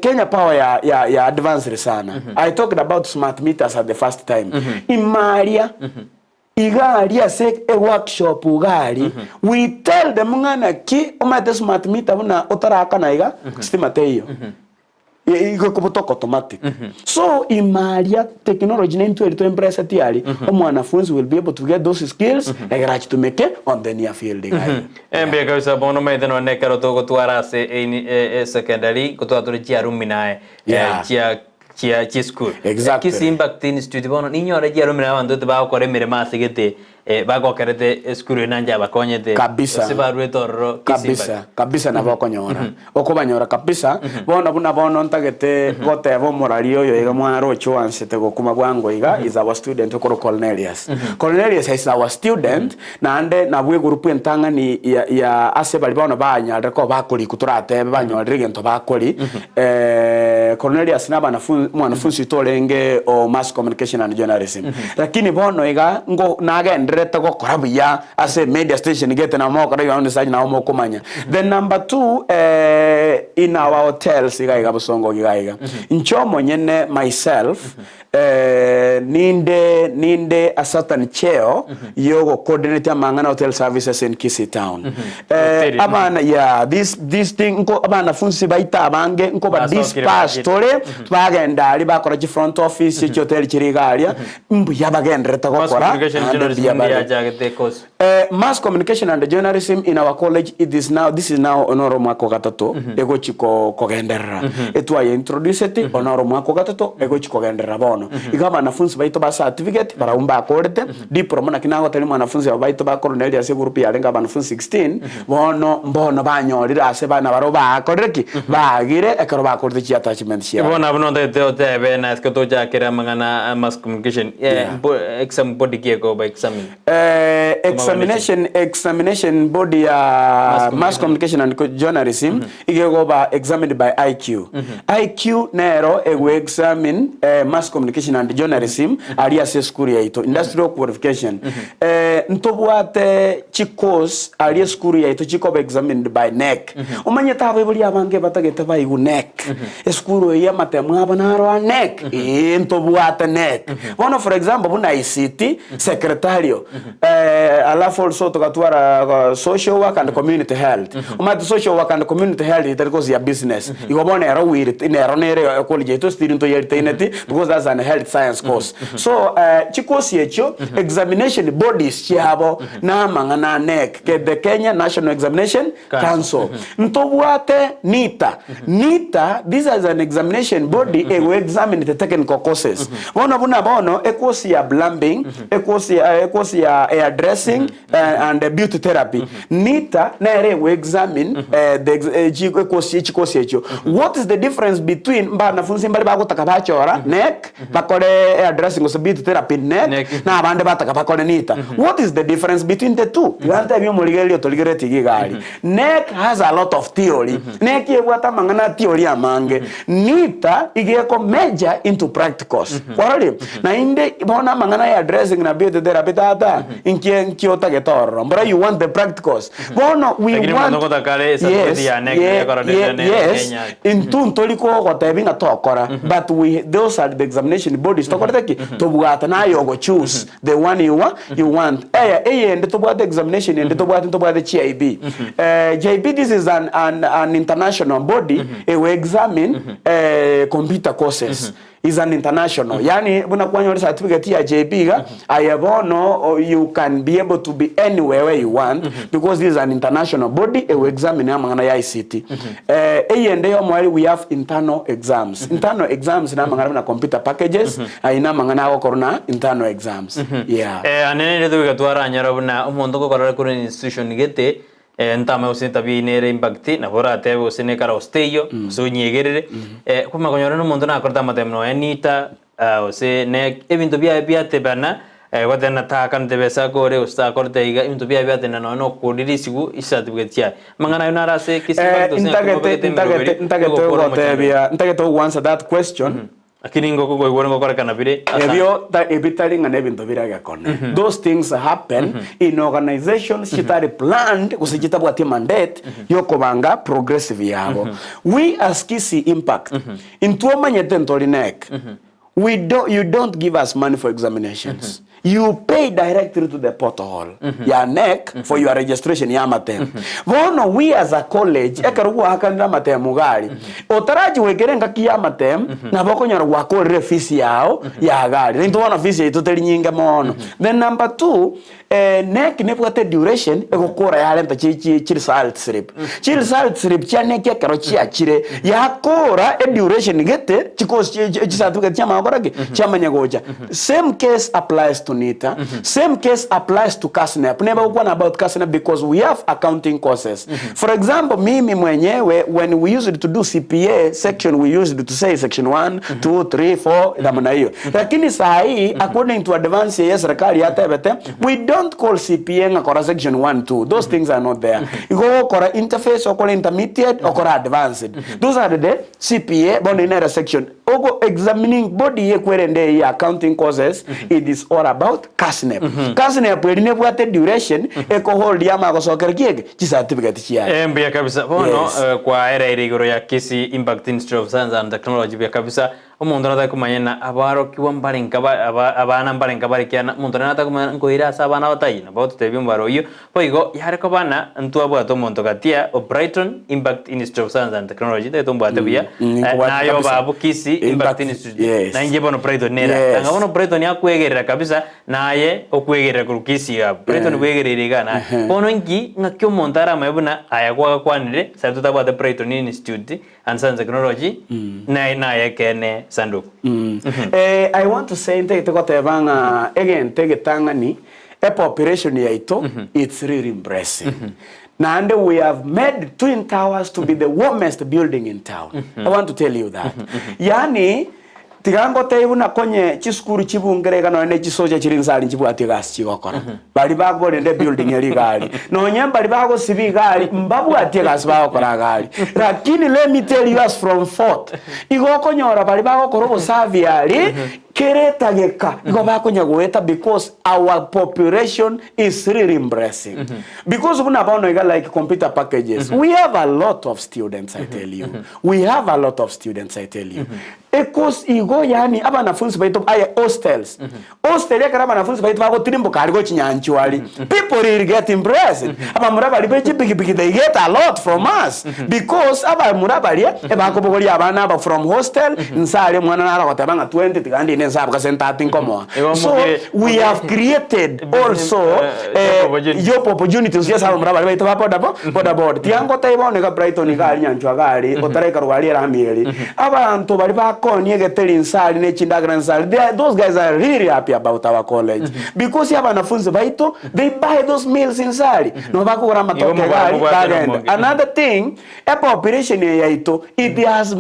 Kenya Power ya advanced sana I talked about smart meters at the first time imaria igari ase a workshop ugari we tell them ngana ki omate smart meter buna otaraka na iga stima teyo iko kubotoka automatic so imaria technology na into embrace tiari omwanafunzi will be able to get those skills egarachi to make on the near field embe kausa bono maithe no nekaro to gotwara ase secondary gotwatore chia ruminae chia school exactly Kisii impact institute bono ninyore chia rumina bantu te ba kore mere masigete bago kerete school nanja bakonyete kabisa sibarwe torro kabisa na bakonyora okobanyora kabisa bono ntagete gotebo morali oyo iga mwaro chwansete gokuma bwango iga is our student okoro Cornelius is our student na ande na bwe group entanga ni ya ase bali bono banyare ko bakuri kuturate banyore gento bakuri Cornelius na mwanafunzi tolenge o mass communication and journalism lakini bono iga ngo nagende reta gokora buya ase media station gete na moko ra on side na moko manya the number 2 in our hotels iga busongo iga nchomo nyene myself ninde a certain cheo yogo coordinate amangana hotel services in Kisii town abana this thing nko abana funsi baita abange nko ba dispatch tole bagenda ali bakora chi front office chi hotel chirigalia mbu yabagendreta gokora mass communication and journalism in our college this is now onoro mwako gatato ego chiko kogenderera etwa introduce it onoro mwako gatato ego chiko kogenderera bono igaba nafunzi baito ba certificate baraumba akorete diploma na kinango tali mwanafunzi baito ba Cornelius ase group ya lenga banafunzi 16 mbono banyorira ase bana baro ba akoreki bagire ekaro ba akorete chi attachment sia bona bono te bena esko jakera mangana mass communication exam body kieko ba examination body ya mass communication and journalism igego ba examined by IQ nero ego examine mass communication and journalism ali ase school ya ito industrial qualification ntobwate chikos ali school ya ito chiko examined by NEC umanye tabo buli abange batagete ba igu NEC school ya matemu abanaro NEC ntobwate NEC one for example buna ICT secretario alafu also tukatwara social work and community health umate social work and community health it goes ya business igobone ero wirit inero nere college to student to yelteneti because that's an health science course so chikosi echo examination bodies chiabo na mangana NEC ke the Kenya National Examination Council ntobwate NITA this is an examination body ego examine the technical courses bono ekosi ya plumbing ekosi ya hairdressing and beauty therapy NITA nere we examine the chikosi echo what is the difference between banafunzi mbali bagotaka bachora NEC bakore hairdressing or beauty therapy NEC na abande bataka bakore NITA what is is the difference between the two. Ganta bi muligelio toligere gari. NEC has a lot of theory. NEC yebwata mangana theory amange. NITA igeko major into practicals. Kwarali. Na inde bona mangana ya addressing na biote therapy inkiota getoro. But you want the practicals. Bono we want yes. In tun toliko gotabinga tokora. But we those are the examination bodies tokorteki to bugata na you choose the one you want. And to the examination and to the GIB. GIB, this is an international body. We examine computer courses. Is an international. Yani buna kwa certificate ya JB you can be able to be anywhere where you want because this is an international body. We examine amangana ya ICT. We have internal exams. Internal exams na mangana na computer packages. Ina mangana ko corona internal exams. Yeah. Anene ndio gatwara nyara na umuntu ko korora kuri institution gete ntame usita binere impact na bora tebe usine kara osteyo so nyegerere kuma konyora no muntu na akorta matemno enita ose ne ebintu bia tebana watena takan tebesa gore usta korta iga ebintu bia tena no kodirisigu certificate ya mangana yunara se kisibato se ntagete to answer that question. Akiningo ko goiwongo kora kana bire ebyo that ebitaling and ebintu biraga kone those things happen in organizations chitari planned kusijita bwati mandate yokobanga progressive yabo. We as Kisii Impact into manyete ntori NEC you don't give us money for examinations. You pay directly to the portal. Ya NEC for your registration ya matem. Bono we as a college ekaruwa hakanda matem mugari. Otaraji wegerenga kiya matem na boko nyara wako refisi yao ya gari. Nto wana fisi ito teri nyinga mono. Then number 2 NEC nepwate duration ekokora ya lenta chiri salt slip. Chiri salt slip cha NEC ya karo chia chire ya kora duration gete chikos chisatuka chama akorage chama nyagoja. Same case applies to NITA. Same case applies to KASNEP. Never one about KASNEP because we have accounting courses. For example, mimi mwenyewe when we used to do CPA section, we used to say section 1, 2, 3, 4 namna hiyo. Lakini saa hii according to advance ya serikali ya tebete, we don't call CPA ngakora section 1, 2. Those things are not there. Iko kora interface or kora intermediate or kora advanced. Those are the CPA boninera section. Ogo examining body ye kwerende ya accounting courses. It is all about KASNEP. KASNEP we never got duration eko hold ya magosokera kiege chi certificate chia. Mbia kabisa. Bono kwa era irigoro ya Kisii Impact Institute of Science and Technology bia kabisa. Umuntu nata kumanyena abaro kiwa mbarenga abana mbarenga barikiana umuntu nata kumanyena ngoira sabana batayina boto tebi mbaro yo poigo yareko bana ntu abwato umuntu katia o Brighton Impact Institute of Science and Technology teto mbwato bia nayo babu Kisii Impact Institute na inje bono Brighton nera nga bono Brighton yakwegerera kabisa naye okwegerera ku Kisii ya Brighton wegerera na bono ngi ngakyo montara mayebuna ayakwa kwanire sabuta tabwa Brighton Institute and Science and Technology na yekene Sanduku. I want to say again tegetangani a population yaito it's really impressive. And we have made Twin Towers to be the warmest building in town. I want to tell you that. Yani tigango teibu na konye chiskuru chibungerega no ene chisoja chirinzali chibwati gas chigokora. Bali bago nde building yali gali. No nyamba bali bago sibi gali mbabu ati gas bagokora gali. Lakini let me tell you as from Fort. Igoko nyora bali bago korobo saviali kereta geka iko bako nyagweta because our population is really impressive. Because we have like computer packages. We have a lot of students, I tell you. We have a lot of students, I tell you. Ekos igo yani aba nafunzi baito aya hostels. Hostel ya karaba nafunzi baito bako tirimbo karigo chinyanchwali. People really get impressed. Aba murabali beji bigi they get a lot from us because aba murabali bako bogoli abana aba from hostel nsale mwana nara kwatabanga 20 tigandi nensaba kasenta komoa. So we have created also job opportunities yes aba murabali baito boda board. Tiango taibone ka Brighton gali nyanchwa gali otareka rugali era mieli. Aba anto bali bako those guys are really happy about our college because you have wanafunzi baito they buy those meals in Sali no bako rama toke gali. Another thing a population yaito it has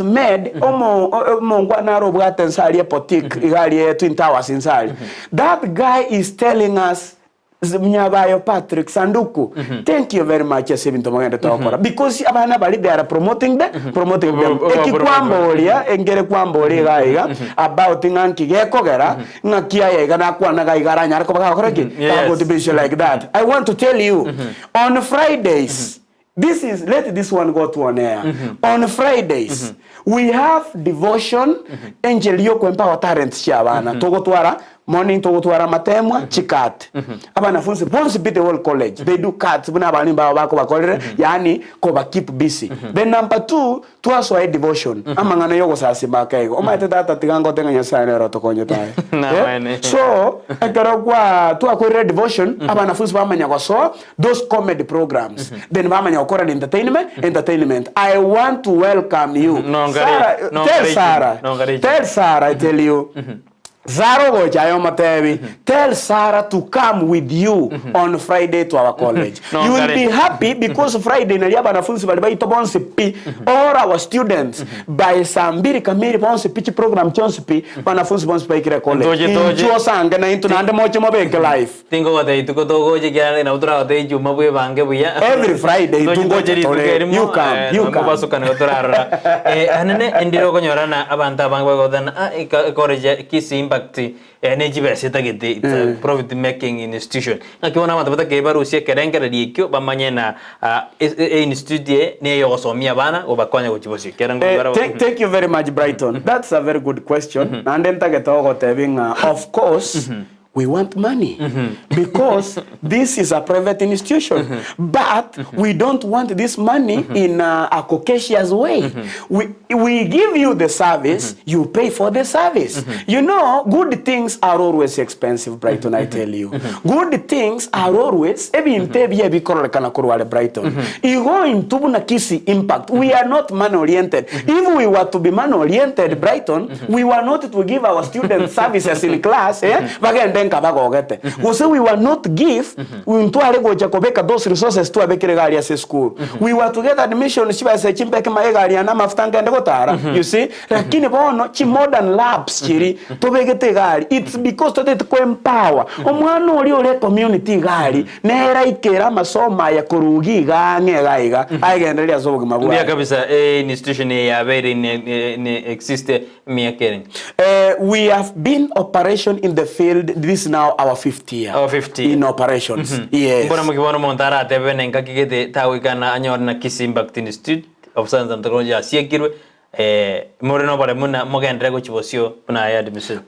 made omo ngwana robo bwate nsali epotik igali Twin Towers insali. That guy is telling us Mnyabayo Patrick Sanduku, thank you very much because abana bali they are promoting them ekikwambolia engere kwambolia gaiga about nganki gekogera ngakia yega na kwana gaigara nyara ko bakoreki go to be like that. I want to tell you on Fridays let this one go to on air. On Fridays we have devotion angel yo empower talents shabana togotwara morning togotwara matemwa chikat abana funzi bonse bit the whole college they do cards buna bani ba bako bakolere yani ko ba keep busy. Then number 2 twaso a devotion amangana yogo sasi makaigo omaite data tigango tenganya sana roto konyo tae so ekero kwa twakorera devotion abana funzi bamanya kwa so those comedy programs then bamanya okora entertainment. I want to welcome you tell Sarah I tell you Zaro Gojayo Matevi, tell Sarah to come with you on Friday to our college. You will be happy because Friday naliaba na funzi bali ito bonse pi all our students by Sambiri kamiri bonse pitch program chonse pi bana funzi bonse pa ikire college. Injo sanga na into nande moche mabeke live. Tingo wate ituko togo je kya na udra wate juma bwe bange buya. Every Friday you come. Mabasuka ne udrara. Anane endiro konyorana abanta bangwe godana college Kisii energy beseta gete it's a profit making institution ngakiona matapata ke barusia kerengera diekyo bamanye na institute ne yosomia bana obakonya kuchibosi kerango. Thank you very much Brighton. That's a very good question. And then tagetogo tebing of course we want money because this is a private institution, but we don't want this money in a Caucasian way. We give you the service, you pay for the service. You know, good things are always expensive, Brighton, I tell you. Good things are always, Brighton. You go into Kisii impact. We are not man-oriented. If we were to be man-oriented, Brighton, we were not to give our students services in class, we were not give those resources to a school. We were to get admission you see lakini bono chi modern labs chiri to begete gari it's because to empower omwana oli ole community gari nera ikera masoma ya kurugi gange gaiga aigenderia zo bugima bwa ndia kabisa institution ya very exist miakering. We have been operation in the field. This is now our 5th year. Our 5th year. In operations. Yes. Mbona mkibono montara tebene nkakigete tawikana anyor na Kisii Impact Institute of Science and Technology asiekirwe moreno bare muna mogendre go chibosio na ya admission.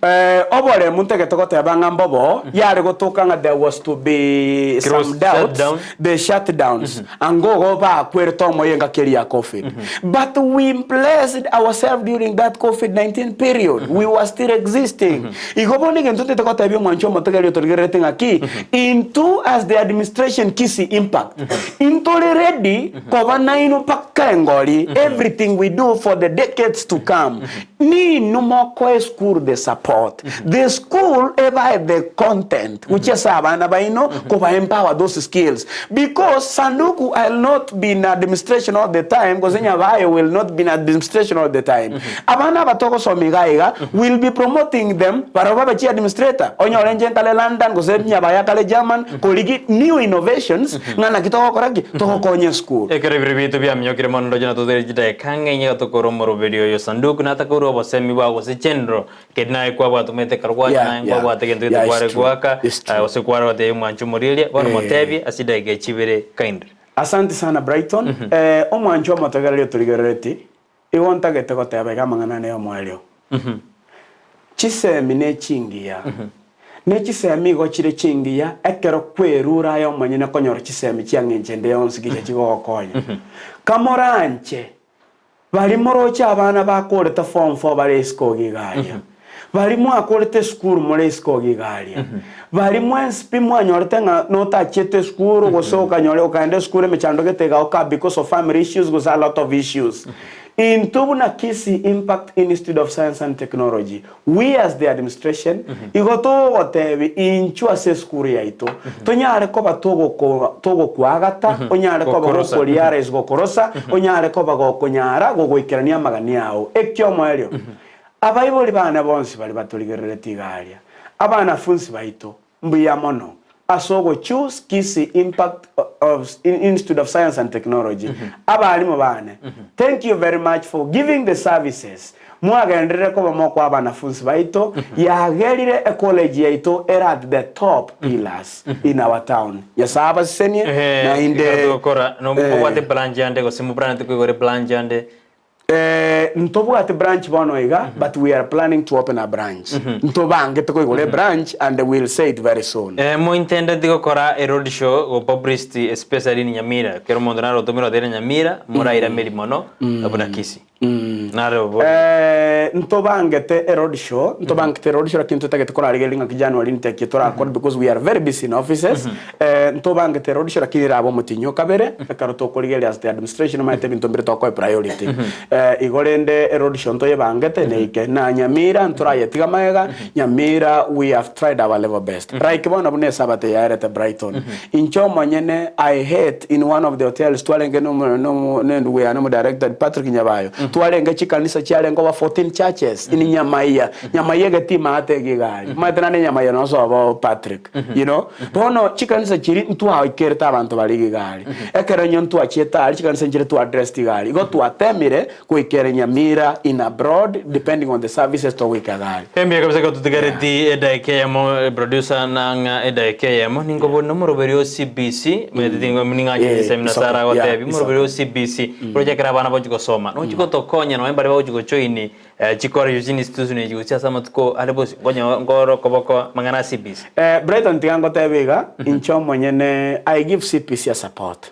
Obore muntege tokote banga mbobo yare go tokanga there was to be some doubts the shutdowns and go ba kwerto moyenga keria COVID. But we blessed ourselves during that COVID-19 period. We were still existing. Igoboni gentote tokote bi mwancho motegelio torgerete ngaki into as the administration Kisii Impact. Into ready kobana ino pakengoli everything we do for the decades to come. Ni no more school the support. The school ever the content which is abana baino ko empower those skills because Sanduku will not be in administration all the time because Nyabayo will not be in administration all the time. Abana batoko somigaiga will be promoting them para baba chi administrator onyorenje kale London ko Nyabaya kale German ko ligi new innovations ngana kitoko koraki to konye school ekere bribito bya myokire mondo jana to dere jita kange nya to koromo video yo Sanduku na takuru basemi ba go se chendro kedna kwa batu mete karwa na kwa batu kende to kware kwaka ose kware wate mwanchu murilia bana motebi asida ge chibere kind. Asante sana Brighton. Omwanchu motagalio tuligereti iwonta gete ko tebe kamangana ne omwalio chisemi ne chingia ne chisemi go chire chingia ekero kwerura yo manyina konyoro chisemi chiangenje ndeyonsi giche chigokonya kamoranche bali morocha abana bakoreta form 4 bali skogi galia bali mwakorete school mole skogi galia bali mwensipi mwanyorete no tachete school gosoka nyole okaende school mechando getega oka because of family issues goes a lot of issues. In Tubuna Kisii Impact Institute of Science and Technology, we as the administration, igoto otebi inchua se school yaito. Tonyare koba togo kuagata, onyare koba go koliara is go korosa, onyare koba go konyara go goikerania magani yao. Ekyo mwelio. abayiboli bana bonse bali batuligerere tigaria abana funsi baito mbuya mono asogo choose Kisii Impact of Institute of Science and Technology abalimu bane thank you very much for giving the services mwagendere ko bamoko abana funsi baito yagerire a college yaito era at the top pillars in our town yasaba senie na inde dokora no mwate branch ande ko simu branch ko gore branch ande ntobu at branch bonoiga but we are planning to open a branch ntobange to go branch and we'll say it very soon mo intended to kora a road show go publicity especially in Nyamira kero mondonaro to miro de Nyamira moraira merimono abuna Kisii naro ntobangete a road show ntobangete road show kintu tagete kora rigelinga kijanwari nteke tora because we are very busy in offices ntobangete road show kinira abo mutinyo kabere karoto korigeli as the administration might have been to ko priority igorende erosion to yebangete neike na Nyamira ntoraye tigamega Nyamira we have tried our level best right bona bune sabate ya at Brighton incho monyene I hate in one of the hotels twalenge no we are no director Patrick Nyabayo twalenge chikanisa chialengo wa 14 churches in Nyamaiya getima ate gigari matana ne Nyamaiya no so about Patrick you know bono chikanisa chiri ntwa ikerta abantu bali gigari ekero nyontu achieta chikanisa chiri to address tigari go to atemire kuikere Nyamira in abroad depending on the services to wikagali Pembia kabisa ko tutegareti Education producer nanga Education ningo bono moroberio CBC medingo mninga semina sara go tebi moroberio CBC project rabana bojuko soma no chiko tokonya no embare bojuko choini chikora using institution ejuko siasa matuko alebosi gonya ngoro koboko mangana CBC Brighton tiango tebiga incho monyene I give CPC a support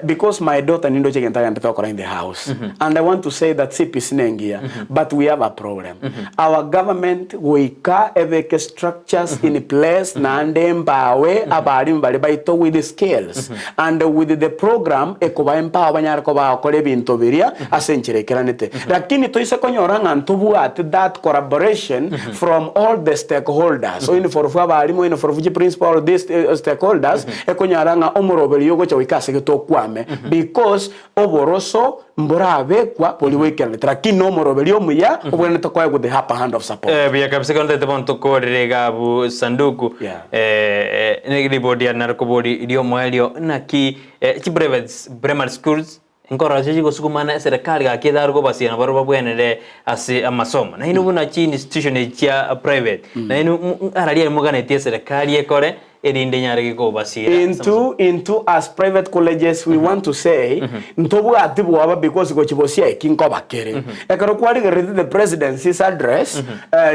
because my daughter nindo chekenta nditokora in the house and I want to say that CPC nengia but we have a problem our government wika eveke structures in place na ndembawe abari mbali baito with the skills and with the program ekoba empower abanyar ko bakore bintu biria asencherekeranete lakini toise konyoranga ntubu at that collaboration from all the stakeholders so in for abari mo in for principal this stakeholders ekonyaranga omuroberi yogo cha wikase gitokwame because oboroso mborabe kwa poliwekele lakini no moroberi omuya obwene to kwa with the upper hand of support bia kabisa konde te bonto ko rega bu sanduku negri body anarko body idio moelio na ki chi primary schools ngora jeji go sukumana serikali ga kidar go basi na baro bwenere asi amasomo na inu buna chi institution ya private na inu aralia mugane tie serikali ekore into as private colleges we want to say ntobu atibu waba because go chibosia ikinko bakere ekaro kwari the presidency's address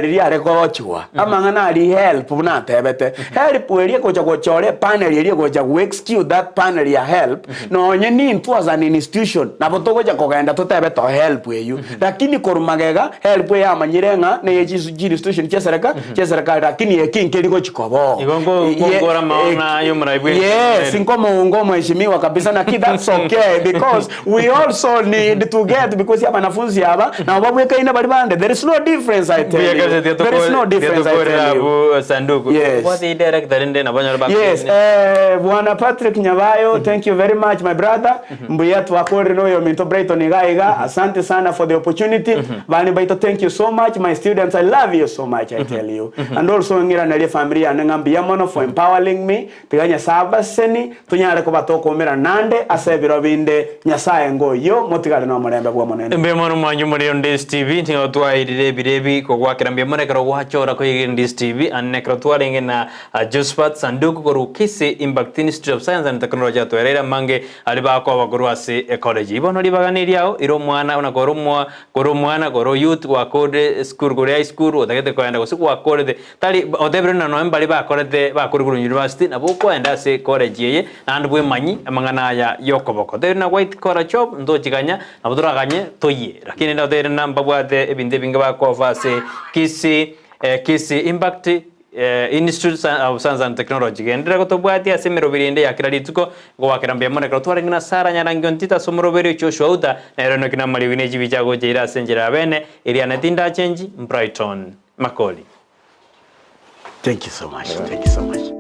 riri areko chiwa amangana ari help buna tebete help eri ko chore panel eri go cha execute that panel ya help no nyeni into as an institution na botogo cha kogenda to tebete help you lakini korumagega help ya manyirenga na yeji institution cha serikali lakini ekinkeri go chikobo Ngora maona yumraibu yes inkomo ngomo heshimiwa kabisa na that's okay because we also need to get because ya wanafunzi hapa na babweka ina balibande there is no difference I tell you there is no difference I tell you sanduku what the director ende na banyara ba yes bwana Patrick Nyabayo thank you very much my brother mbuya twakore no yo minto Brighton igaiga asante sana for the opportunity bani baito thank you so much my students I love you so much I tell you and also ngira na familia nangambia mono for empowering me tiganya sabaseni tunyare ko batoko mera nande asebiro binde nyasaye ngoyo motigale no murembe bwa monene mbe mono manyu muri Ndizi TV tinga twairire birebi ko gwakira mbe monekero gwachora ko Ndizi TV annekro twarenge na Josephat sanduku ko Kisii Impact Institute of Science and Technology atwerera mange ali bako abaguru ase college ibono libaganiriao iro mwana una koro mwana koro youth wa code school go high school otagete kwenda ko wa code tali odebre na no mbali ba code ba kuru university na boko enda se college yeye and bwe manyi amangana ya yokoboko there na white collar job ndo chiganya na buduraganye toye lakini ndo there na mbabwate ebinde binga ba ko fase Kisii Impact Institute of Science and Technology gendera gotobwati asemero birinde yakira lituko go wakirambia mone ko twarengina sara nyarangi ntita somoroberi cyoshwa uta na ereno kina mali wine jibichago jira senjera bene iriana tinda change Brighton Makoli. Thank you so much.